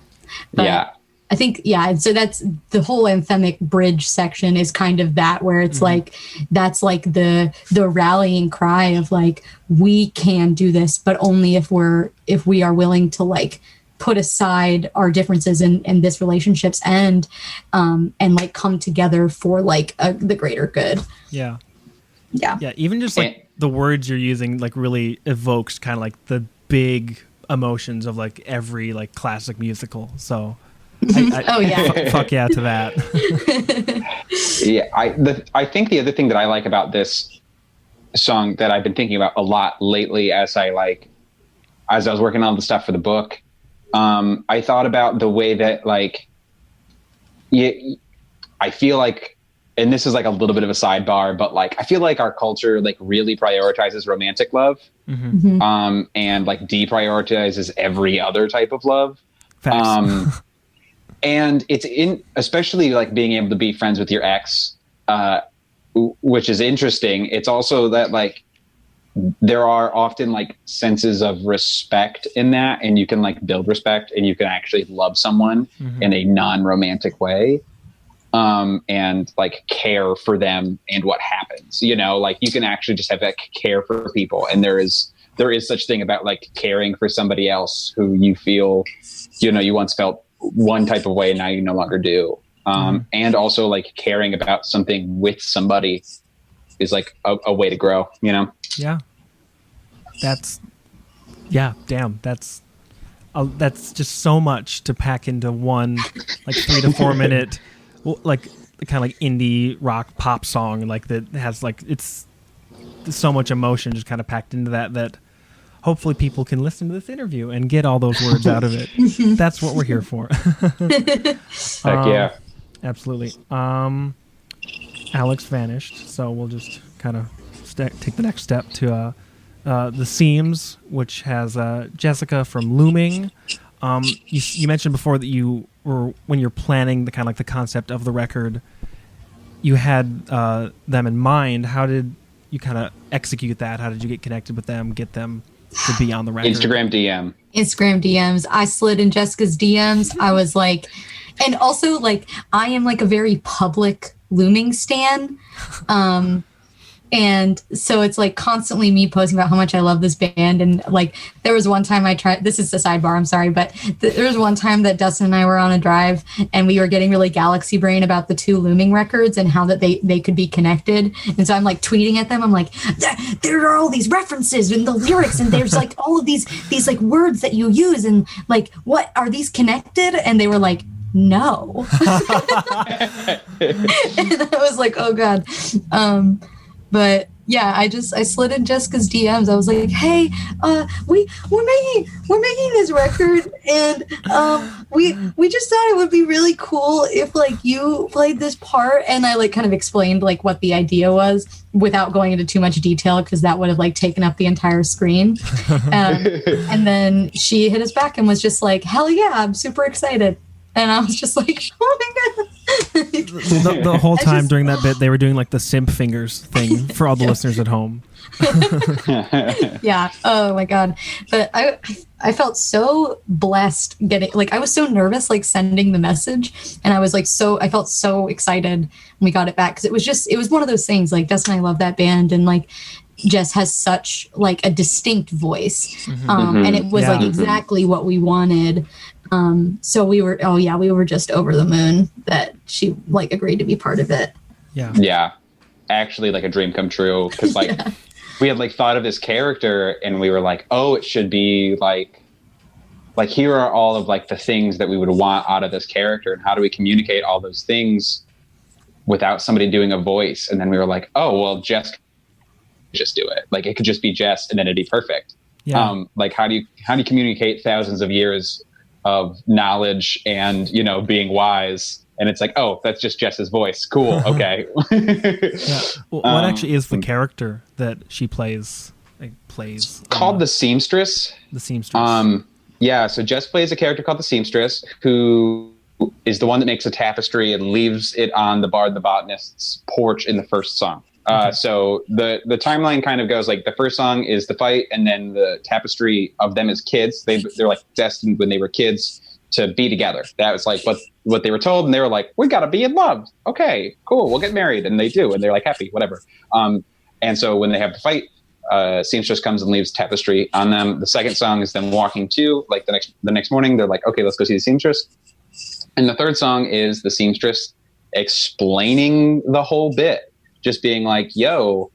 Speaker 3: But I think, so that's the whole anthemic bridge section is kind of that, where it's like, that's like the rallying cry of like, we can do this, but only if we are willing to like put aside our differences in this relationship's end, and like come together for like the greater good. Yeah.
Speaker 1: Even just like the words you're using, like really evokes kind of like the big emotions of like every like classic musical. So fuck yeah to that.
Speaker 2: I think the other thing that I like about this song that I've been thinking about a lot lately as I was working on the stuff for the book, I thought about the way that like I feel like, and this is like a little bit of a sidebar, but like I feel like our culture like really prioritizes romantic love, and like deprioritizes every other type of love. And it's especially like being able to be friends with your ex, which is interesting. It's also that like there are often like senses of respect in that, and you can like build respect, and you can actually love someone in a non-romantic way. And like care for them and what happens, like you can actually just have that care for people. And there is such thing about like caring for somebody else who you feel, you once felt one type of way and now you no longer do. And also like caring about something with somebody is like a way to grow,
Speaker 1: Yeah. That's just so much to pack into one, like 3 to 4 minute, like kind of like indie rock pop song, like that has like it's so much emotion just kind of packed into that hopefully people can listen to this interview and get all those words out of it. That's what we're here for.
Speaker 2: Heck yeah,
Speaker 1: absolutely. Alex vanished, so we'll just kind of take the next step to the Seams, which has Jessica from Looming. You mentioned before that you were, when you're planning the kind of like the concept of the record, you had them in mind. How did you kind of execute that? How did you get connected with them, get them to be on the record?
Speaker 2: Instagram
Speaker 3: DMs. I slid in Jessica's DMs. I was like, and also like, I am like a very public Looming stan. And so it's like constantly me posting about how much I love this band. And like, there was one time I tried, this is a sidebar, I'm sorry, but there was one time that Dustin and I were on a drive and we were getting really galaxy brain about the 2 Looming records and how that they could be connected. And so I'm like tweeting at them. I'm like, there are all these references in the lyrics and there's like all of these like words that you use. And like, what are these connected? And they were like, no. And I was like, oh God. But yeah, I slid in Jessica's DMs. I was like, hey, we're making this record, and we just thought it would be really cool if like you played this part. And I like kind of explained like what the idea was without going into too much detail because that would have like taken up the entire screen. And then she hit us back and was just like, hell yeah, I'm super excited. And I was just like, oh my God.
Speaker 1: The whole time during that bit, they were doing like the simp fingers thing for all the listeners at home.
Speaker 3: Yeah. Oh my God. But I felt so blessed getting, like, I was so nervous, like, sending the message. And I was like, I felt so excited when we got it back. Cause it was one of those things, like, Dustin and I love that band. And like, Jess has such like a distinct voice. And it was like exactly what we wanted. So we were just over the moon that she like agreed to be part of it.
Speaker 1: Yeah.
Speaker 2: Yeah. Actually, like a dream come true. Cause like we had like thought of this character and we were like, oh, it should be like here are all of like the things that we would want out of this character, and how do we communicate all those things without somebody doing a voice? And then we were like, oh, well, Jess just do it. Like it could just be Jess and then it'd be perfect. Yeah. Like how do you communicate thousands of years of knowledge and, you know, being wise? And it's like, oh, that's just Jess's voice. Cool. Okay.
Speaker 1: Yeah. Well, what actually is the character that she plays?
Speaker 2: Called the Seamstress.
Speaker 1: The Seamstress.
Speaker 2: Yeah. So Jess plays a character called the Seamstress, who is the one that makes a tapestry and leaves it on the Bard the Botanist's porch in the first song. So the timeline kind of goes like the first song is the fight, and then the tapestry of them as kids. They're like destined when they were kids to be together. That was like what they were told, and they were like, we gotta be in love. Okay, cool, we'll get married, and they do, and they're like happy, whatever. And so when they have the fight, Seamstress comes and leaves tapestry on them. The second song is them walking to like the next morning. They're like, okay, let's go see the Seamstress. And the third song is the Seamstress explaining the whole bit. Just being like, yo,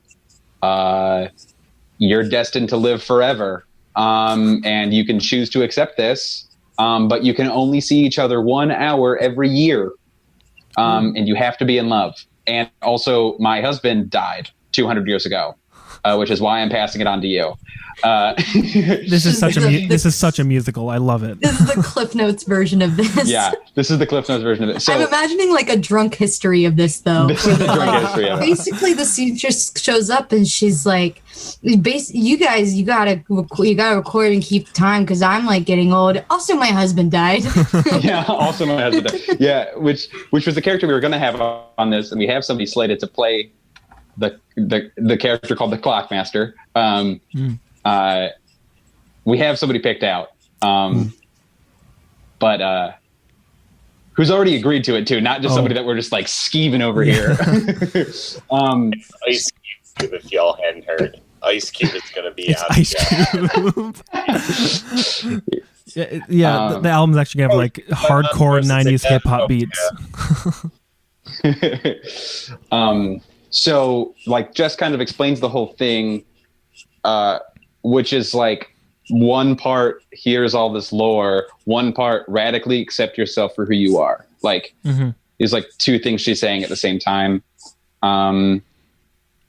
Speaker 2: you're destined to live forever. And you can choose to accept this. But you can only see each other 1 hour every year. And you have to be in love. And also my husband died 200 years ago, which is why I'm passing it on to you.
Speaker 1: This is such a musical. I love it.
Speaker 3: This is the Cliff Notes version of this.
Speaker 2: Yeah, this is the Cliff Notes version of it. So,
Speaker 3: I'm imagining like a drunk history of this, though.
Speaker 2: This is the drunk history of it.
Speaker 3: Basically, the seamstress shows up and she's like, "You guys, you gotta record and keep time because I'm like getting old. Also, my husband died."
Speaker 2: Yeah, also my husband died. Yeah, which was the character we were going to have on this, and we have somebody slated to play the character called the Clockmaster. We have somebody picked out, but who's already agreed to it too, not just somebody that we're just like skeeving over here.
Speaker 4: Ice Cube, if y'all hadn't heard. Ice Cube is going to be out.
Speaker 1: Ice Cube. Yeah, the album's actually going to have like hardcore 90s hip hop beats.
Speaker 2: So like Jess kind of explains the whole thing, which is like one part, here's all this lore, one part, radically accept yourself for who you are. Like, is like two things she's saying at the same time. And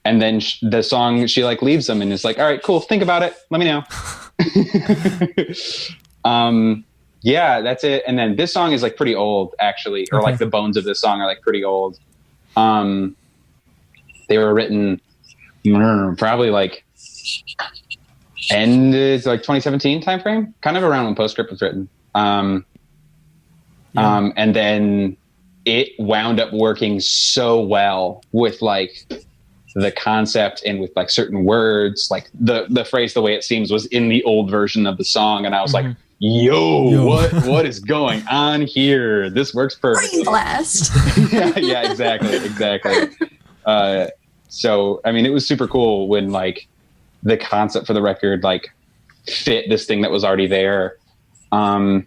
Speaker 2: then the song, she like leaves them and is like, all right, cool. Think about it. Let me know. Yeah, that's it. And then this song is like pretty old actually, or like the bones of this song are like pretty old. They were written probably like it's like 2017 timeframe, kind of around when Postscript was written. And then it wound up working so well with like the concept and with like certain words, like the phrase, the way it seems, was in the old version of the song. And I was like, yo, what is going on here? This works perfectly.
Speaker 3: Brain blast.
Speaker 2: yeah, exactly. So, I mean, it was super cool when like the concept for the record, like fit this thing that was already there. It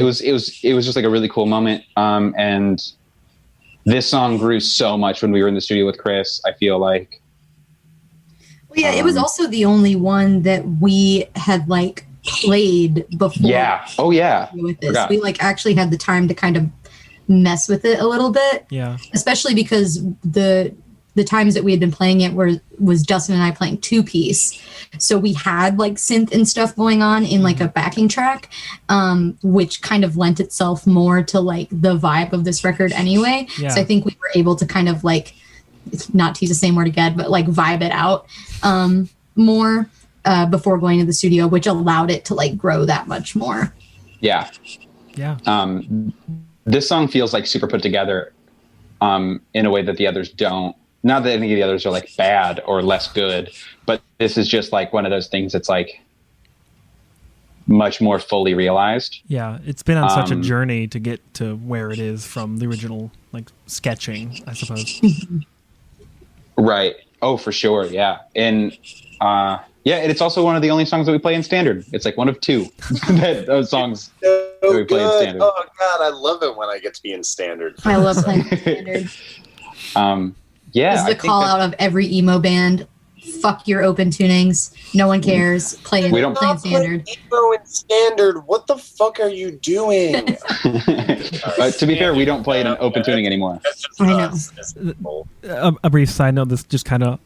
Speaker 2: was just like a really cool moment. And this song grew so much when we were in the studio with Chris, I feel like.
Speaker 3: Well, yeah, it was also the only one that we had like played before.
Speaker 2: Yeah. Oh yeah.
Speaker 3: With this. We like actually had the time to kind of mess with it a little bit. Yeah. Especially because the times that we had been playing it was Dustin and I playing 2-piece. So we had like synth and stuff going on in like a backing track, which kind of lent itself more to like the vibe of this record anyway. Yeah. So I think we were able to kind of like, not to use the same word again, but like vibe it out more before going to the studio, which allowed it to like grow that much more.
Speaker 2: Yeah.
Speaker 1: Yeah.
Speaker 2: This song feels like super put together in a way that the others don't. not that any of the others are like bad or less good, but this is just like one of those things that's like much more fully realized.
Speaker 1: Yeah, it's been on such a journey to get to where it is from the original like sketching, I suppose.
Speaker 2: Right. Oh, for sure. Yeah. And and it's also one of the only songs that we play in standard. It's like one of two those songs that we play in standard.
Speaker 4: Oh God, I love it when I get to be in standard.
Speaker 3: I love playing standard.
Speaker 2: Yeah.
Speaker 3: This is the call out of every emo band. Fuck your open tunings. No one cares. Play in standard.
Speaker 4: Emo in standard. What the fuck are you doing?
Speaker 2: To be fair, we don't play it in open tuning anymore.
Speaker 3: I
Speaker 1: know. A brief side note that's just kind of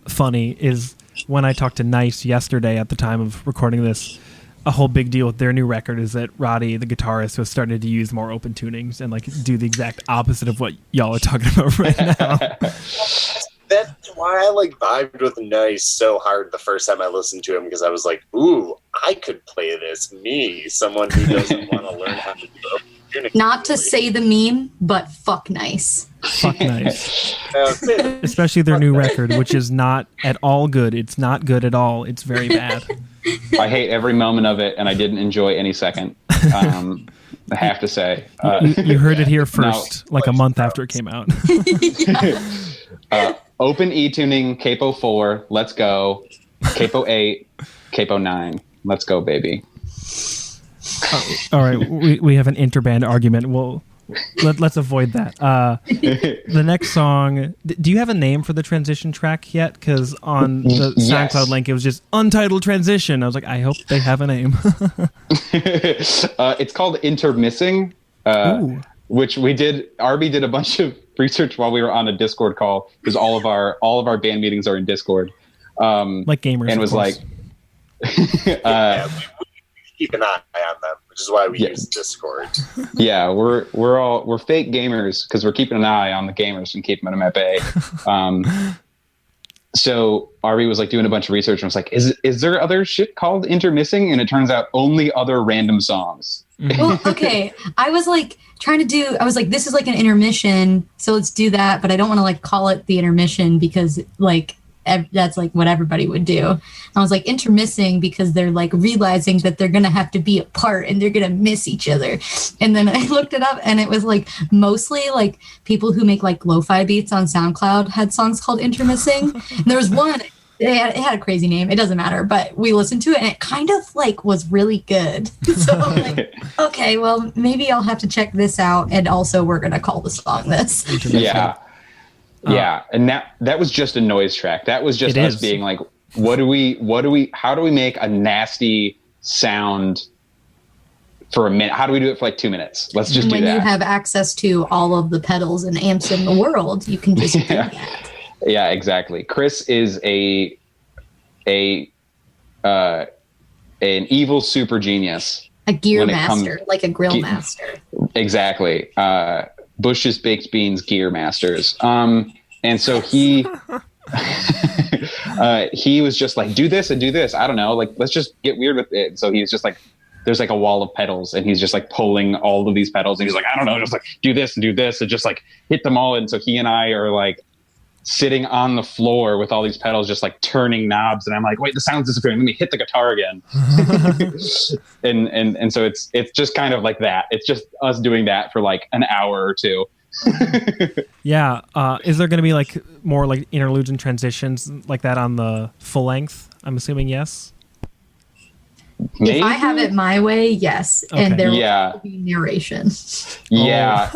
Speaker 1: funny is when I talked to Nice yesterday at the time of recording this, a whole big deal with their new record is that Roddy, the guitarist, was starting to use more open tunings and like do the exact opposite of what y'all are talking about right now.
Speaker 4: That's why I like vibed with Nice so hard the first time I listened to him, because I was like, ooh, I could play this. Me, someone who doesn't want to learn how to do open tuning.
Speaker 3: Not to say the meme, but fuck Nice.
Speaker 1: Fuck Nice. Especially their new record, which is not at all good. It's not good at all. It's very bad.
Speaker 2: I hate every moment of it, and I didn't enjoy any second. I have to say.
Speaker 1: You heard it here first, like a month after it came out.
Speaker 2: Open E-tuning, Capo 4, let's go. Capo 8, Capo 9, let's go, baby.
Speaker 1: All right, we have an interband argument. Let's avoid that. The next song, do you have a name for the transition track yet? Because on the SoundCloud link, it was just untitled transition. I was like, I hope they have a name.
Speaker 2: It's called Intermissing, which we did. RB did a bunch of research while we were on a Discord call, because all of our band meetings are in Discord.
Speaker 1: Like gamers,
Speaker 2: and was like,
Speaker 4: we keep an eye on them, which is why we use Discord.
Speaker 2: Yeah, we're fake gamers because we're keeping an eye on the gamers and keeping them at bay. So RB was like doing a bunch of research and was like, is there other shit called Intermissing? And it turns out only other random songs.
Speaker 3: Well, okay. I was like this is like an intermission, so let's do that, but I don't want to like call it the intermission because like that's like what everybody would do. I was like intermissing because they're like realizing that they're gonna have to be apart and they're gonna miss each other. And then I looked it up and it was like mostly like people who make like lo-fi beats on SoundCloud had songs called Intermissing. And there was one, it had a crazy name, it doesn't matter, but we listened to it and it kind of like was really good. So I'm like, okay, well maybe I'll have to check this out, and also we're gonna call the song this.
Speaker 2: Yeah. Yeah, and that was just a noise track. That was just us being like, how do we make a nasty sound for a minute? How do we do it for like 2 minutes? Let's just do that. When
Speaker 3: you have access to all of the pedals and amps in the world, you can just do that.
Speaker 2: Yeah, exactly. Chris is an evil super genius.
Speaker 3: A gear master, like a grill master.
Speaker 2: Exactly. Bush's Baked Beans gear masters. And so he was just like, do this and do this. I don't know. Like, let's just get weird with it. So he's just like, there's like a wall of pedals and he's just like pulling all of these pedals. And he's like, I don't know, just like do this and do this and just like hit them all. And so he and I are like sitting on the floor with all these pedals, just like turning knobs. And I'm like, wait, the sound's disappearing. Let me hit the guitar again. and so it's just kind of like that. It's just us doing that for like an hour or two.
Speaker 1: Yeah. Is there going to be like more like interludes and transitions like that on the full length? I'm assuming yes.
Speaker 2: Maybe?
Speaker 3: If I have it my way, yes. Okay. And there will be narration.
Speaker 2: Yeah.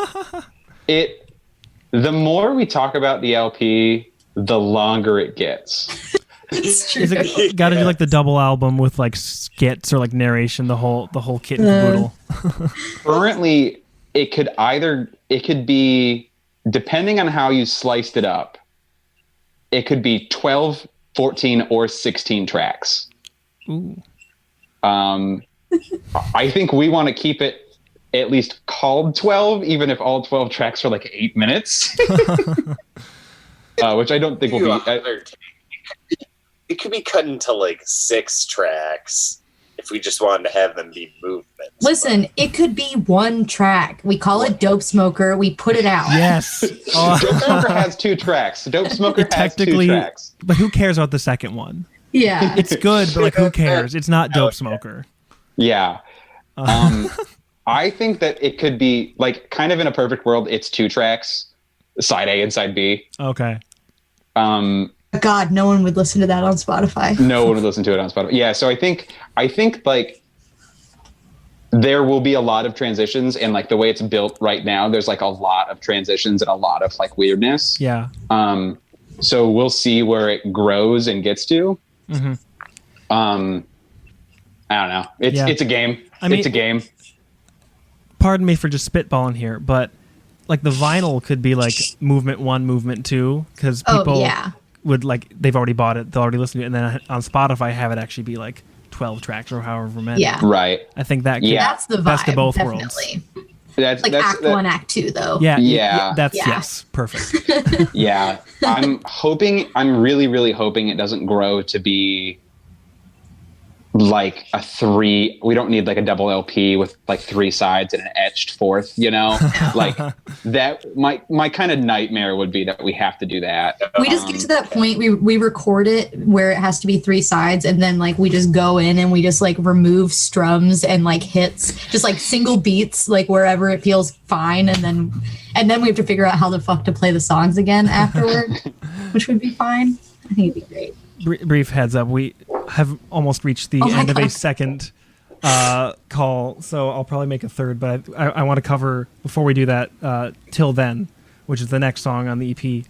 Speaker 2: The more we talk about the LP, the longer it gets.
Speaker 3: It's true.
Speaker 1: Is it got to be like the double album with like skits or like narration, the whole kit and caboodle?
Speaker 2: Currently, it could be, depending on how you sliced it up, it could be 12, 14, or 16 tracks.
Speaker 1: Ooh.
Speaker 2: I think we want to keep it at least called 12, even if all 12 tracks are like 8 minutes. Which I don't think will be...
Speaker 4: It could be cut into like 6 tracks if we just wanted to have them be movements.
Speaker 3: Listen, it could be one track. We call it Dope Smoker. We put it out.
Speaker 1: Yes.
Speaker 2: Dope Smoker has 2 tracks. Dope Smoker has 2 tracks.
Speaker 1: But who cares about the second one?
Speaker 3: Yeah.
Speaker 1: It's good, but like, who cares? It's not Dope Smoker.
Speaker 2: Yeah. I think that it could be like kind of in a perfect world. It's 2 tracks, side A and side B.
Speaker 1: Okay.
Speaker 3: God, no one would listen to that on Spotify.
Speaker 2: No one would listen to it on Spotify. Yeah. So I think like there will be a lot of transitions, and like the way it's built right now, there's like a lot of transitions and a lot of like weirdness.
Speaker 1: Yeah.
Speaker 2: So we'll see where it grows and gets to. Mm-hmm. I don't know. It's a game. It's a game.
Speaker 1: Pardon me for just spitballing here, but like the vinyl could be like movement 1, movement 2, because people would like, they've already bought it, they'll already listen to it, and then on Spotify have it actually be like 12 tracks or however many.
Speaker 3: Yeah.
Speaker 2: Right.
Speaker 1: I think that could
Speaker 3: that's the vibe,
Speaker 1: best of both
Speaker 3: definitely.
Speaker 1: worlds.
Speaker 2: That's
Speaker 3: like Act 1, Act 2, though.
Speaker 1: Yeah. Yes, perfect.
Speaker 2: Yeah. I'm really, really hoping it doesn't grow to be like a 3. We don't need like a double LP with like 3 sides and an etched 4th, you know? Like that, my kind of nightmare would be that we have to do that.
Speaker 3: We just get to that point, we record it where it has to be 3 sides, and then like we just go in and we just like remove strums and like hits, just like single beats, like wherever it feels fine, and then we have to figure out how the fuck to play the songs again afterward, which would be fine. I think it'd be great.
Speaker 1: Brief heads up, we have almost reached the end of a second call, so I'll probably make a third, but I want to cover, before we do that, Till Then, which is the next song on the EP.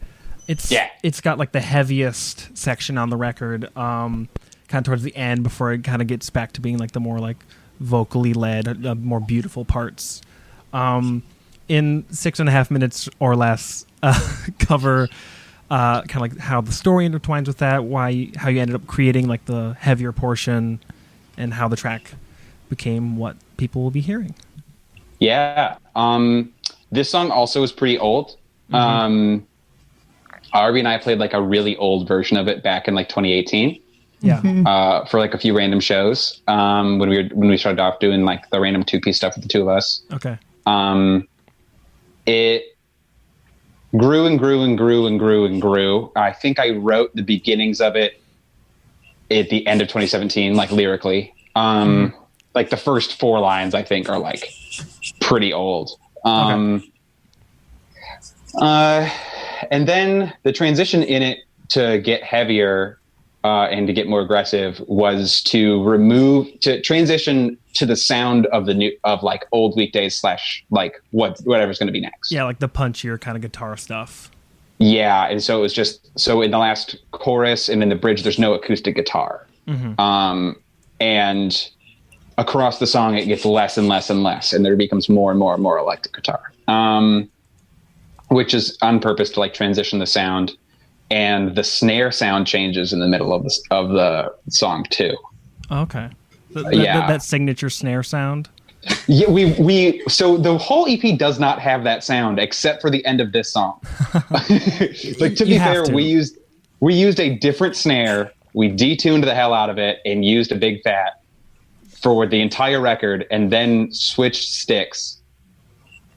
Speaker 1: It's got like the heaviest section on the record, kind of towards the end, before it kind of gets back to being like the more like vocally led, more beautiful parts. In 6.5 minutes or less, cover kind of like how the story intertwines with that, how you ended up creating like the heavier portion, and how the track became what people will be hearing.
Speaker 2: Yeah. This song also is pretty old.
Speaker 1: Mm-hmm.
Speaker 2: Arby and I played like a really old version of it back in like 2018.
Speaker 1: Yeah.
Speaker 2: For like a few random shows. When we started off doing like the random 2-piece stuff with the 2 of us.
Speaker 1: Okay.
Speaker 2: It grew and grew and grew and grew and grew. I think I wrote the beginnings of it at the end of 2017, like lyrically. Like the first 4 lines, I think, are like pretty old. And then the transition in it to get heavier and to get more aggressive was to transition to the sound of like old Weekdays / like whatever's going to be next.
Speaker 1: Yeah, like the punchier kind of guitar stuff.
Speaker 2: Yeah, and so it was just, so in the last chorus and in the bridge, there's no acoustic guitar. Mm-hmm. And across the song, it gets less and less and less, and there becomes more and more and more electric guitar, which is on purpose to like transition the sound. And the snare sound changes in the middle of the song too.
Speaker 1: Okay. That signature snare sound.
Speaker 2: Yeah, so the whole EP does not have that sound except for the end of this song. Like, to be fair, we used a different snare. We detuned the hell out of it and used a big fat for the entire record, and then switched sticks.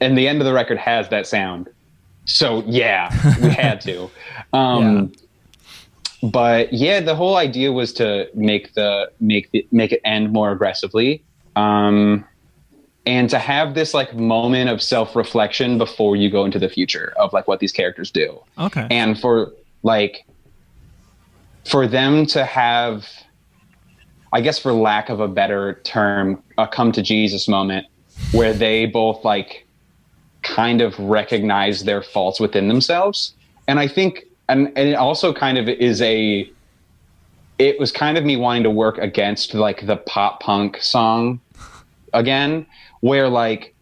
Speaker 2: And the end of the record has that sound. So yeah, we had to. But yeah, the whole idea was to make it end more aggressively, and to have this like moment of self-reflection before you go into the future of like what these characters do.
Speaker 1: Okay.
Speaker 2: And for them to have, I guess for lack of a better term, a come to Jesus moment where they both like kind of recognize their faults within themselves. And I think, and it also kind of it was kind of me wanting to work against like the pop punk song again, where like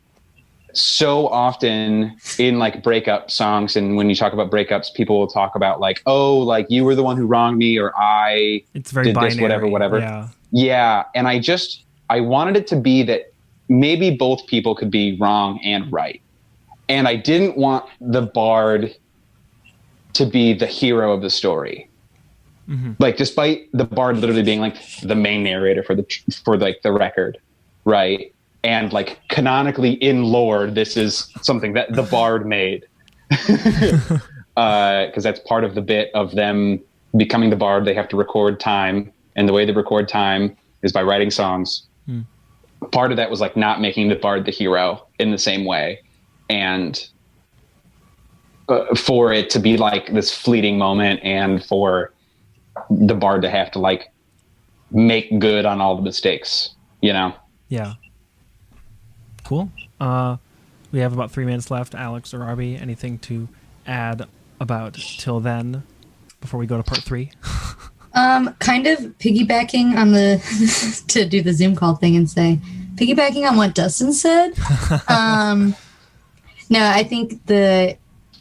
Speaker 2: so often in like breakup songs, and when you talk about breakups, people will talk about like, oh, like you were the one who wronged me, or
Speaker 1: it's very
Speaker 2: did
Speaker 1: binary,
Speaker 2: this, whatever. Yeah. And I wanted it to be that maybe both people could be wrong and right. And I didn't want the bard to be the hero of the story. Like, despite the bard literally being like the main narrator for the record, right? And like canonically in lore, this is something that the bard made, because that's part of the bit of them becoming the bard. They have to record time, and the way they record time is by writing songs. Part of that was like not making the bard the hero in the same way, and for it to be like this fleeting moment, and for the bard to have to like make good on all the mistakes, you know?
Speaker 1: Yeah. Cool. We have about 3 minutes left. Alex or Arby, anything to add about Till Then before we go to part 3?
Speaker 3: Kind of piggybacking on to do the Zoom call thing and say, piggybacking on what Dustin said. No, I think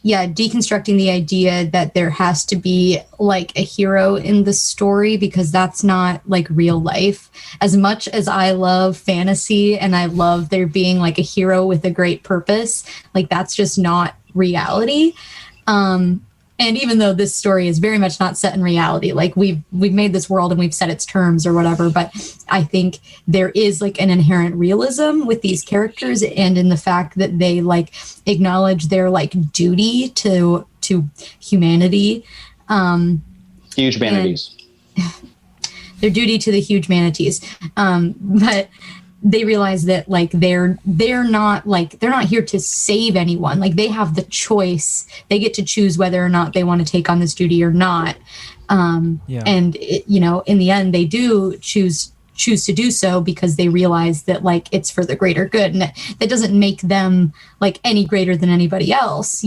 Speaker 3: deconstructing the idea that there has to be like a hero in the story, because that's not like real life. As much as I love fantasy and I love there being like a hero with a great purpose, like that's just not reality. And even though this story is very much not set in reality, like we've made this world and we've set its terms or whatever, but I think there is like an inherent realism with these characters, and in the fact that they like acknowledge their like duty to humanity.
Speaker 2: Huge manatees.
Speaker 3: Their duty to the huge manatees. But they realize that like they're not here to save anyone. Like they have the choice. They get to choose whether or not they want to take on this duty or not. And in the end, they do choose to do so because they realize that like it's for the greater good, and that doesn't make them like any greater than anybody else.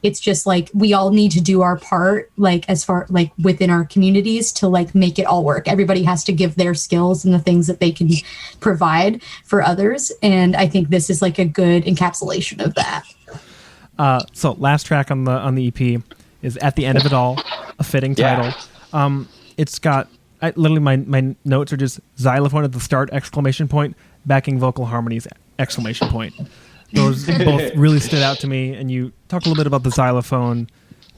Speaker 3: It's just like we all need to do our part, like as far like within our communities to like make it all work. Everybody has to give their skills and the things that they can provide for others. And I think this is like a good encapsulation of that.
Speaker 1: So last track on the EP is At the End of It All, a fitting title. It's got literally my notes are just xylophone at the start, ! Backing vocal harmonies, ! Those both really stood out to me, and you talked a little bit about the xylophone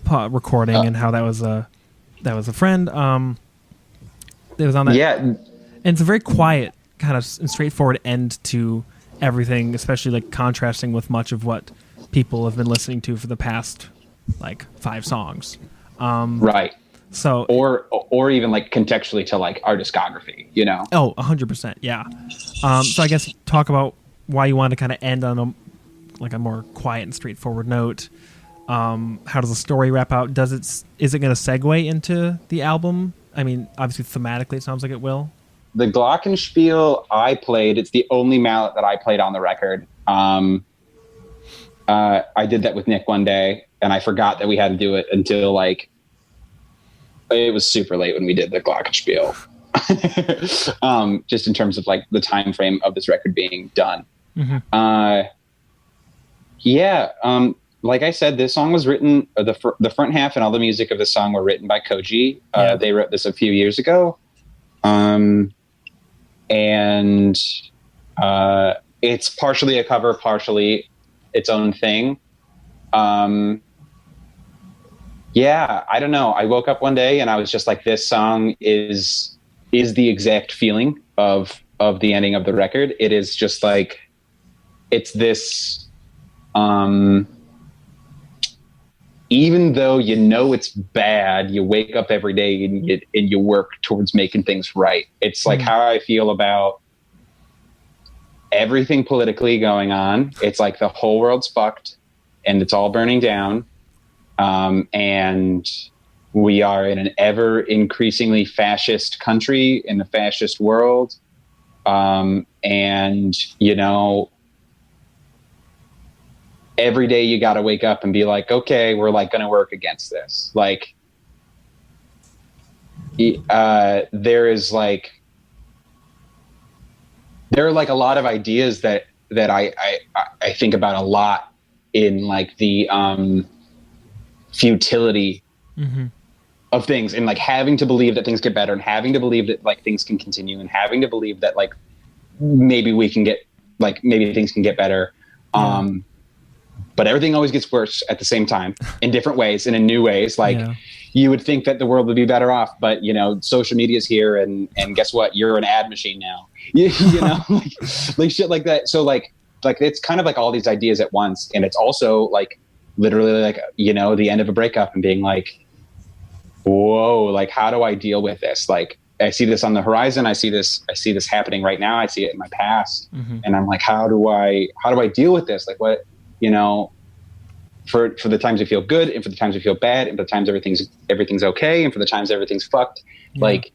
Speaker 1: recording and how that was a friend. That was on that.
Speaker 2: Yeah,
Speaker 1: and it's a very quiet, kind of straightforward end to everything, especially like contrasting with much of what people have been listening to for the past like 5 songs.
Speaker 2: Right.
Speaker 1: So
Speaker 2: or even like contextually to like our discography, you know?
Speaker 1: Oh, 100%. Yeah. So I guess talk about why you want to kind of end on a more quiet and straightforward note. How does the story wrap out? Is it going to segue into the album? I mean, obviously thematically it sounds like it will.
Speaker 2: The glockenspiel I played, it's the only mallet that I played on the record. I did that with Nick one day, and I forgot that we had to do it until like it was super late when we did the glockenspiel. Just in terms of like the time frame of this record being done. Like I said, this song was written, the front half and all the music of the song were written by Koji. They wrote this a few years ago. And it's partially a cover, partially its own thing. I don't know. I woke up one day and I was just like, this song is the exact feeling of the ending of the record. It is just like, it's this, even though you know it's bad, you wake up every day and you work towards making things right. It's like how I feel about everything politically going on. It's like the whole world's fucked and it's all burning down. And we are in an ever increasingly fascist country in the fascist world. And you know, every day you got to wake up and be like, okay, we're like going to work against this. Like, there are like a lot of ideas that I think about a lot in like the, futility of things, and like having to believe that things get better, and having to believe that like things can continue, and having to believe that like maybe things can get better. But everything always gets worse at the same time in different ways and in new ways. Like, you would think that the world would be better off, but social media is here, and guess what? You're an ad machine now. like shit like that. So like it's kind of like all these ideas at once, and it's also like literally like the end of a breakup and being like, whoa, like how do I deal with this? Like I see this on the horizon. I see this happening right now. I see it in my past, and I'm like, how do I deal with this? Like what, for the times I feel good, and for the times I feel bad, and for the times everything's okay, and for the times everything's fucked. Yeah. Like,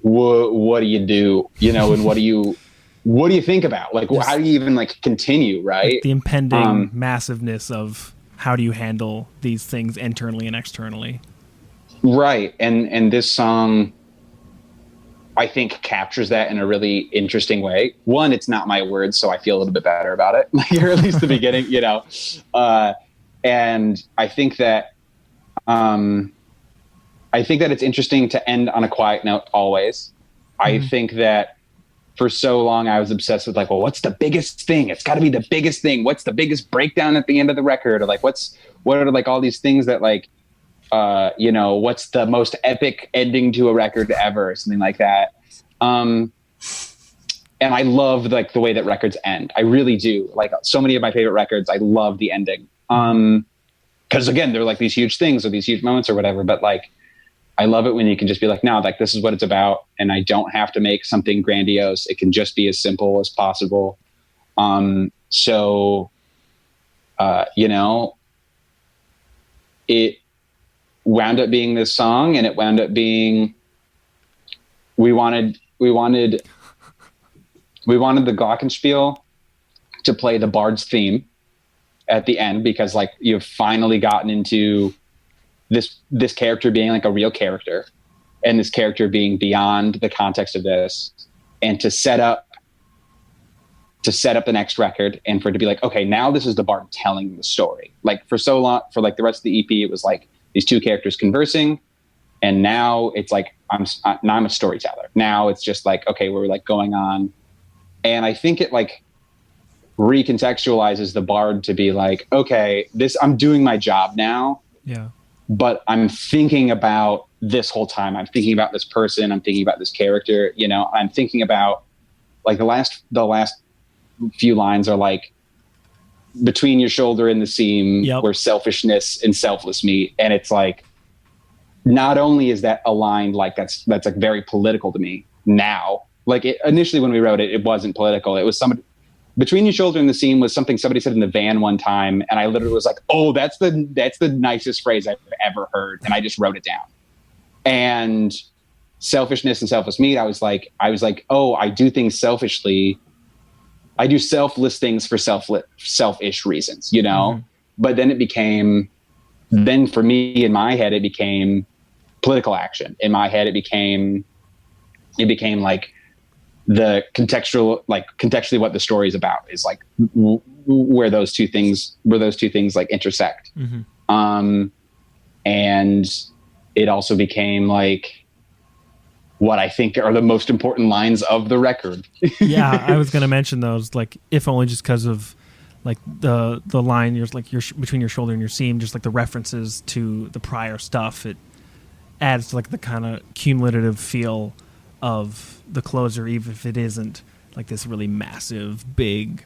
Speaker 2: what do you do? And what do you think about? Like, how do you even like continue? Right?
Speaker 1: Like the impending massiveness of how do you handle these things internally and externally?
Speaker 2: Right, and this song, I think, captures that in a really interesting way. One, it's not my words, so I feel a little bit better about it, or at least the beginning, and I think that it's interesting to end on a quiet note always. I think that for so long I was obsessed with like, well, what's the biggest thing? It's got to be the biggest thing. What's the biggest breakdown at the end of the record? Or like, what are like all these things that like, what's the most epic ending to a record ever, or something like that. And I love like the way that records end. I really do. Like so many of my favorite records, I love the ending. Cause again, they're like these huge things or these huge moments or whatever, but like, I love it when you can just be like, no, like this is what it's about. And I don't have to make something grandiose. It can just be as simple as possible. It wound up being this song, and it wound up being, we wanted the Glockenspiel to play the Bard's theme at the end, because like you've finally gotten into this character being like a real character, and this character being beyond the context of this, and to set up the next record, and for it to be like, okay, now this is the Bard telling the story. Like for so long, for like the rest of the EP, it was like these two characters conversing, and now it's like I'm a storyteller. Now it's just like, okay, we're like going on, and I think it like recontextualizes the Bard to be like, okay, I'm doing my job now.
Speaker 1: Yeah.
Speaker 2: But I'm thinking about this whole time. I'm thinking about this person. I'm thinking about this character. I'm thinking about like the last few lines are like, between your shoulder and the seam, where selfishness and selfless meet. And it's like, not only is that aligned, like that's like very political to me now. Like initially when we wrote it, it wasn't political. It was somebody, between your shoulder and the seam was something somebody said in the van one time. And I literally was like, oh, that's the nicest phrase I've ever heard. And I just wrote it down. And selfishness and selfless meet, I was like, oh, I do things selfishly. I do selfless things for selfish reasons, But then then for me in my head, it became political action. In my head, it became like the contextually what the story is about is like where those two things like intersect. And it also became like what I think are the most important lines of the record.
Speaker 1: Yeah, I was going to mention those, like, if only just because of like the line, you're like between your shoulder and your seam, just like the references to the prior stuff. It adds to like the kind of cumulative feel of the closer, even if it isn't like this really massive, big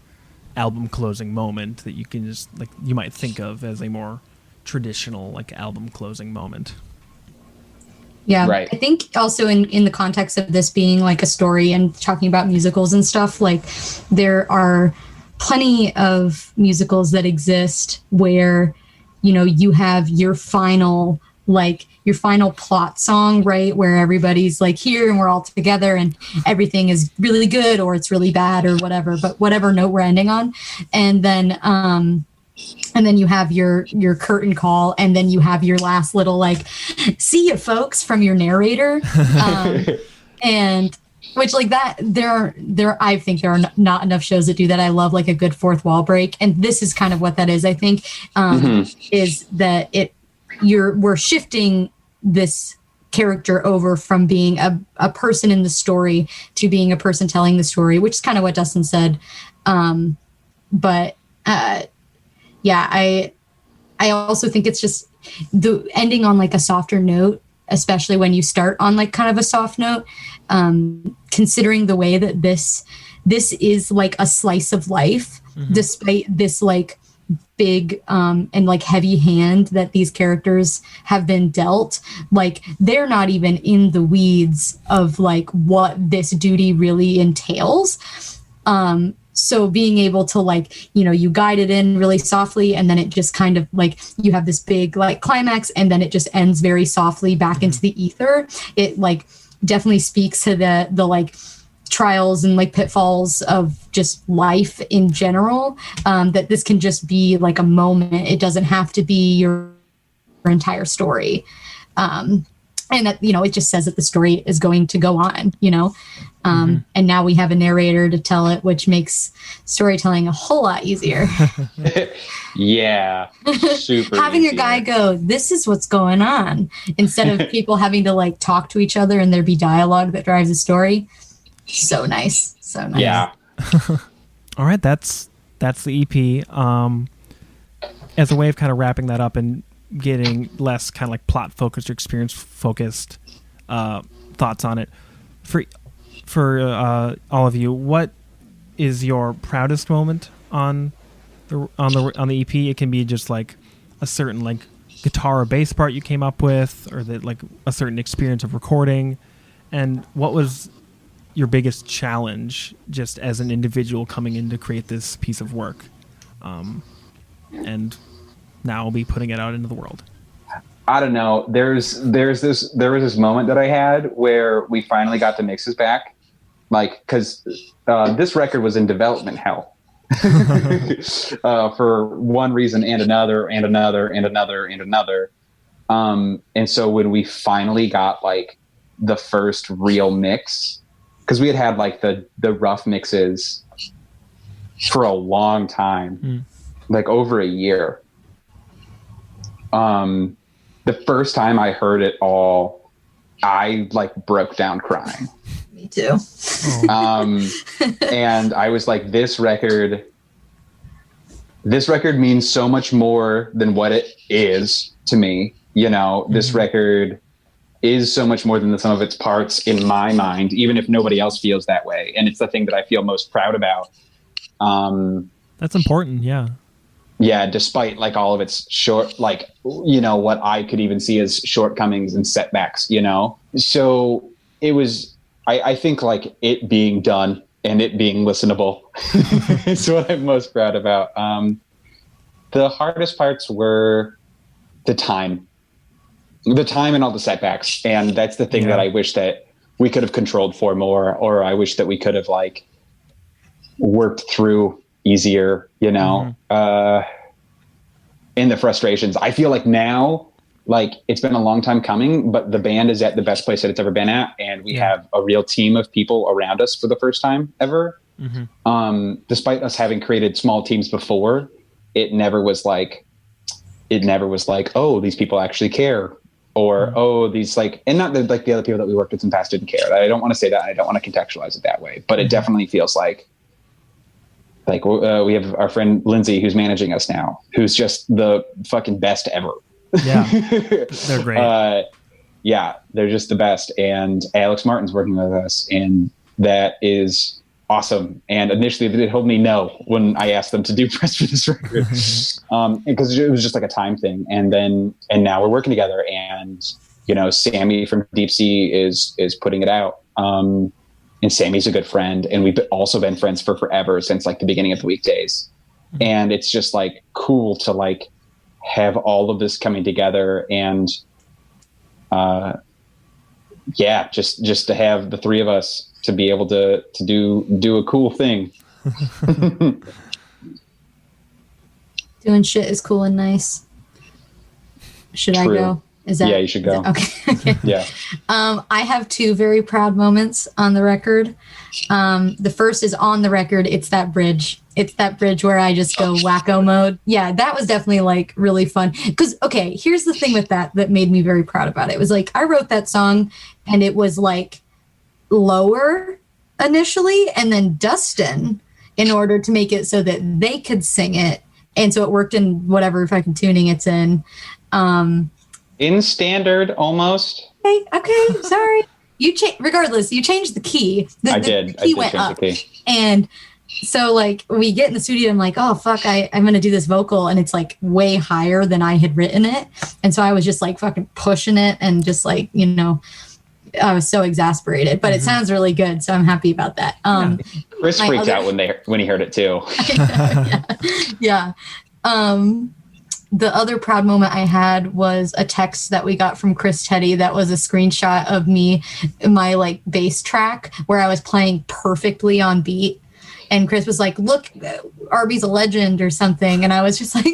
Speaker 1: album closing moment that you can just like, you might think of as a more traditional like album closing moment.
Speaker 3: Yeah, right. I think also in the context of this being like a story and talking about musicals and stuff, like there are plenty of musicals that exist where, you have your final plot song, right? Where everybody's like here and we're all together and everything is really good or it's really bad or whatever, but whatever note we're ending on. And then you have your curtain call, and then you have your last little like, see ya folks from your narrator. And which like that I think there are not enough shows that do that. I love like a good fourth wall break. And this is kind of what that is, I think, is that we're shifting this character over from being a person in the story to being a person telling the story, which is kind of what Dustin said. Yeah, I also think it's just the ending on like a softer note, especially when you start on like kind of a soft note, considering the way that this is like a slice of life, despite this like big and like heavy hand that these characters have been dealt. Like they're not even in the weeds of like what this duty really entails. So being able to like, you know, you guide it in really softly, and then it just kind of like, you have this big like climax, and then it just ends very softly back into the ether. It like definitely speaks to the like trials and like pitfalls of just life in general, that this can just be like a moment. It doesn't have to be your entire story. And that, you know, it just says that the story is going to go on, you know. And now we have a narrator to tell it, which makes storytelling a whole lot easier.
Speaker 2: Yeah, super
Speaker 3: having
Speaker 2: easier.
Speaker 3: a guy go, this is what's going on, instead of people having to like talk to each other and there be dialogue that drives the story. So nice. So nice.
Speaker 2: Yeah.
Speaker 1: All right, that's the EP. As a way of kind of wrapping that up and getting less kind of like plot focused or experience focused thoughts on it, for all of you, what is your proudest moment on the EP? It can be just like a certain like guitar or bass part you came up with, or that like a certain experience of recording. And what was your biggest challenge just as an individual coming in to create this piece of work, and now I'll be putting it out into the world?
Speaker 2: I don't know. There was this moment that I had where we finally got the mixes back, like because this record was in development hell for one reason and another and another and another and another. And so when we finally got like the first real mix, because we had like the rough mixes for a long time, like over a year. The first time I heard it all, I like broke down crying.
Speaker 3: Me too.
Speaker 2: And I was like, this record means so much more than what it is to me. You know, this record is so much more than the sum of its parts in my mind, even if nobody else feels that way. And it's the thing that I feel most proud about.
Speaker 1: That's important. Yeah.
Speaker 2: Yeah. Despite like all of its short, like, you know, what I could even see as shortcomings and setbacks, you know? So it was, I think like it being done and it being listenable is what I'm most proud about. The hardest parts were the time and all the setbacks. And that's the thing that I wish that we could have controlled for more, or I wish that we could have like worked through easier, you know, in the frustrations. I feel like now, like it's been a long time coming, but the band is at the best place that it's ever been at. And we have a real team of people around us for the first time ever. Despite us having created small teams before, it never was like, oh, these people actually care. Or, oh, these like, and not that like the other people that we worked with in the past didn't care. I don't want to say that. I don't want to contextualize it that way, but it definitely feels like we have our friend Lindsay, who's managing us now, who's just the fucking best ever.
Speaker 1: Yeah. They're great.
Speaker 2: Yeah, they're just the best. And Alex Martin's working with us, and that is awesome. And initially they told me no when I asked them to do press for this record, because it was just like a time thing. And now we're working together, and, you know, Sammy from Deep Sea is putting it out. And Sammy's a good friend, and we've also been friends for forever, since like the beginning of the Weekdays. And it's just like cool to like have all of this coming together, and just to have the three of us to be able to do a cool thing.
Speaker 3: Doing shit is cool and nice. Should
Speaker 2: True.
Speaker 3: I go? Is that?
Speaker 2: Yeah, you should go.
Speaker 3: Okay.
Speaker 2: Yeah.
Speaker 3: I have two very proud moments on the record. The first is on the record. It's that bridge. It's that bridge where I just go wacko mode. Yeah, that was definitely like really fun. Because, okay, here's the thing with that made me very proud about it. It was like I wrote that song and it was like lower initially, and then Dustin, in order to make it so that they could sing it. And so it worked in whatever fucking tuning it's in.
Speaker 2: In standard, almost.
Speaker 3: Okay, sorry. Regardless, you changed the key.
Speaker 2: I did.
Speaker 3: The key went up. And so like we get in the studio, I'm like, oh fuck, I'm gonna do this vocal, and it's like way higher than I had written it. And so I was just like fucking pushing it and just like, I was so exasperated, but it sounds really good, so I'm happy about that.
Speaker 2: Chris freaked out when he heard it too.
Speaker 3: Yeah. The other proud moment I had was a text that we got from Chris Teddy that was a screenshot of me, my like bass track where I was playing perfectly on beat. And Chris was like, look, Arby's a legend or something. And I was just like,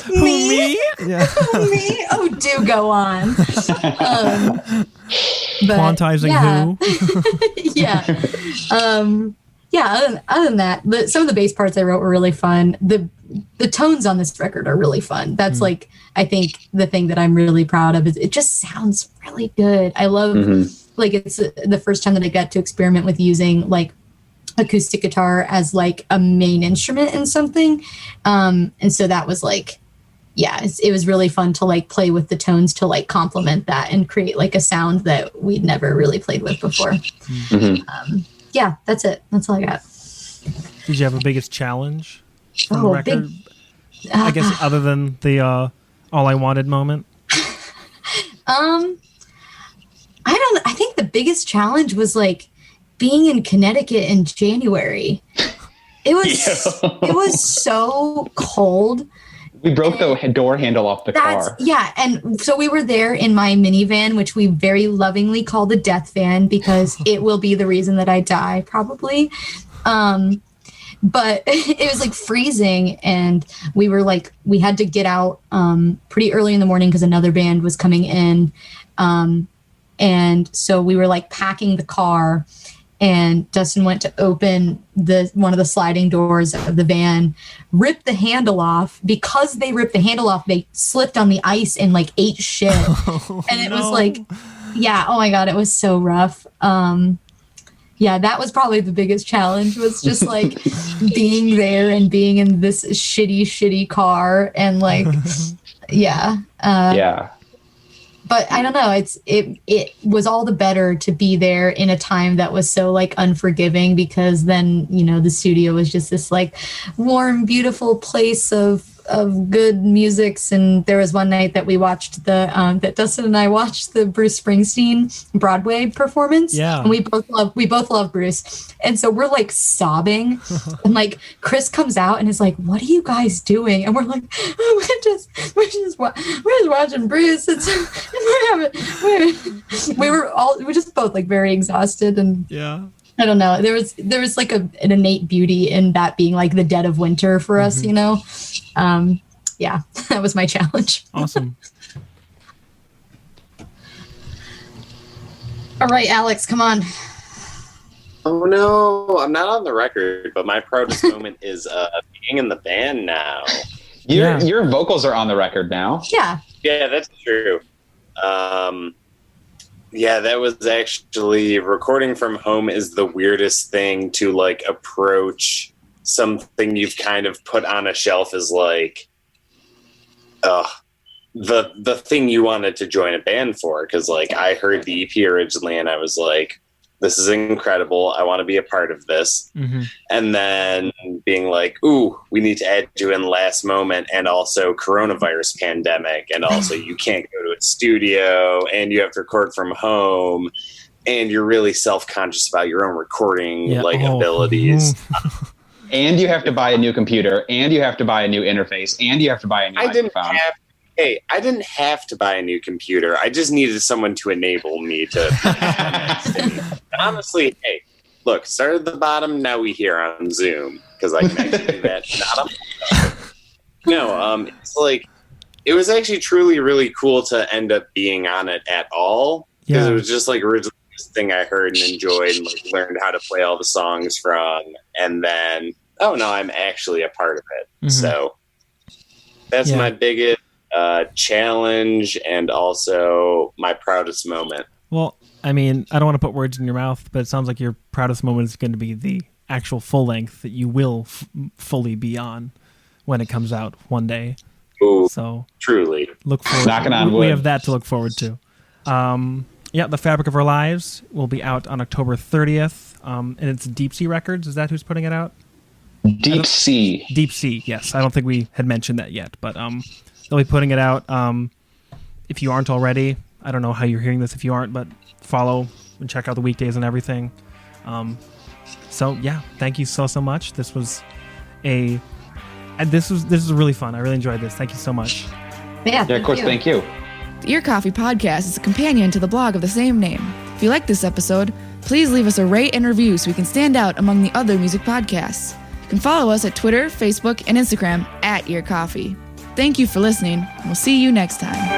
Speaker 3: me?
Speaker 1: Yeah.
Speaker 3: Me? Oh, do go on.
Speaker 1: Quantizing who?
Speaker 3: Yeah. Other than that, some of the bass parts I wrote were really fun. The tones on this record are really fun. That's like, I think the thing that I'm really proud of is it just sounds really good. I love, like, it's the first time that I got to experiment with using like acoustic guitar as like a main instrument in something. And so that was like, it was really fun to like play with the tones to like complement that and create like a sound that we'd never really played with before. That's it. That's all I got.
Speaker 1: Did you have a biggest challenge from the record? I guess other than the All I Wanted moment?
Speaker 3: I think the biggest challenge was like being in Connecticut in January. It was so cold.
Speaker 2: We broke the door handle off the car.
Speaker 3: Yeah, and so we were there in my minivan, which we very lovingly call the death van because it will be the reason that I die, probably. But it was like freezing, and we had to get out pretty early in the morning because another band was coming in. And so we were like packing the car, and Dustin went to open one of the sliding doors of the van, ripped the handle off. Because they ripped the handle off, they slipped on the ice and like ate shit. And it was like, oh my God, it was so rough. That was probably the biggest challenge, was just like being there and being in this shitty car and like, But I don't know. It was all the better to be there in a time that was so like unforgiving, because then, the studio was just this like warm, beautiful place of good musics. And there was one night that we watched that Dustin and I watched the Bruce Springsteen Broadway performance.
Speaker 1: Yeah.
Speaker 3: And we both love Bruce. And so we're like sobbing and like Chris comes out and is like, what are you guys doing? And we're like, we're just watching Bruce. We were just both like very exhausted, and I don't know. There was like an innate beauty in that being like the dead of winter for us, that was my challenge.
Speaker 1: Awesome.
Speaker 3: All right, Alex, come on.
Speaker 4: Oh no, I'm not on the record, but my proudest moment is being in the band now.
Speaker 2: Your vocals are on the record now.
Speaker 3: Yeah,
Speaker 4: that's true. That was actually, recording from home is the weirdest thing to like approach something you've kind of put on a shelf as like the thing you wanted to join a band for. Because like I heard the EP originally and I was like, this is incredible, I want to be a part of this. And then being like, ooh, we need to add you in last moment, and also coronavirus pandemic, and also you can't go to a studio, and you have to record from home, and you're really self-conscious about your own recording abilities.
Speaker 2: And you have to buy a new computer, and you have to buy a new interface, and you have to buy a new microphone.
Speaker 4: I didn't have to buy a new computer. I just needed someone to enable me to. Honestly, hey, look, start at the bottom. Now we here on Zoom, because I can actually do that. It's like, it was actually truly really cool to end up being on it at all, because it was just like originally this thing I heard and enjoyed and like learned how to play all the songs from, and then I'm actually a part of it. So that's my biggest challenge, and also my proudest moment.
Speaker 1: Well, I mean, I don't want to put words in your mouth, but it sounds like your proudest moment is going to be the actual full length that you will fully be on when it comes out one day.
Speaker 4: Ooh,
Speaker 1: So
Speaker 4: truly.
Speaker 1: look forward.
Speaker 2: Knocking on
Speaker 1: We
Speaker 2: wood.
Speaker 1: have that to look forward to. The Fabric of Our Lives will be out on October 30th, and it's Deep Sea Records. Is that who's putting it out?
Speaker 2: Deep Sea.
Speaker 1: Deep Sea, yes. I don't think we had mentioned that yet, but they'll be putting it out. If you aren't already, I don't know how you're hearing this if you aren't, but follow and check out the weekdays and everything. Thank you so much. This was this was really fun. I really enjoyed this. Thank you so much.
Speaker 3: Yeah,
Speaker 2: Of course. Thank you.
Speaker 5: The Ear Coffee Podcast is a companion to the blog of the same name. If you like this episode, please leave us a rate and review so we can stand out among the other music podcasts. You can follow us at Twitter, Facebook, and Instagram @Ear Coffee. Thank you for listening, and we'll see you next time.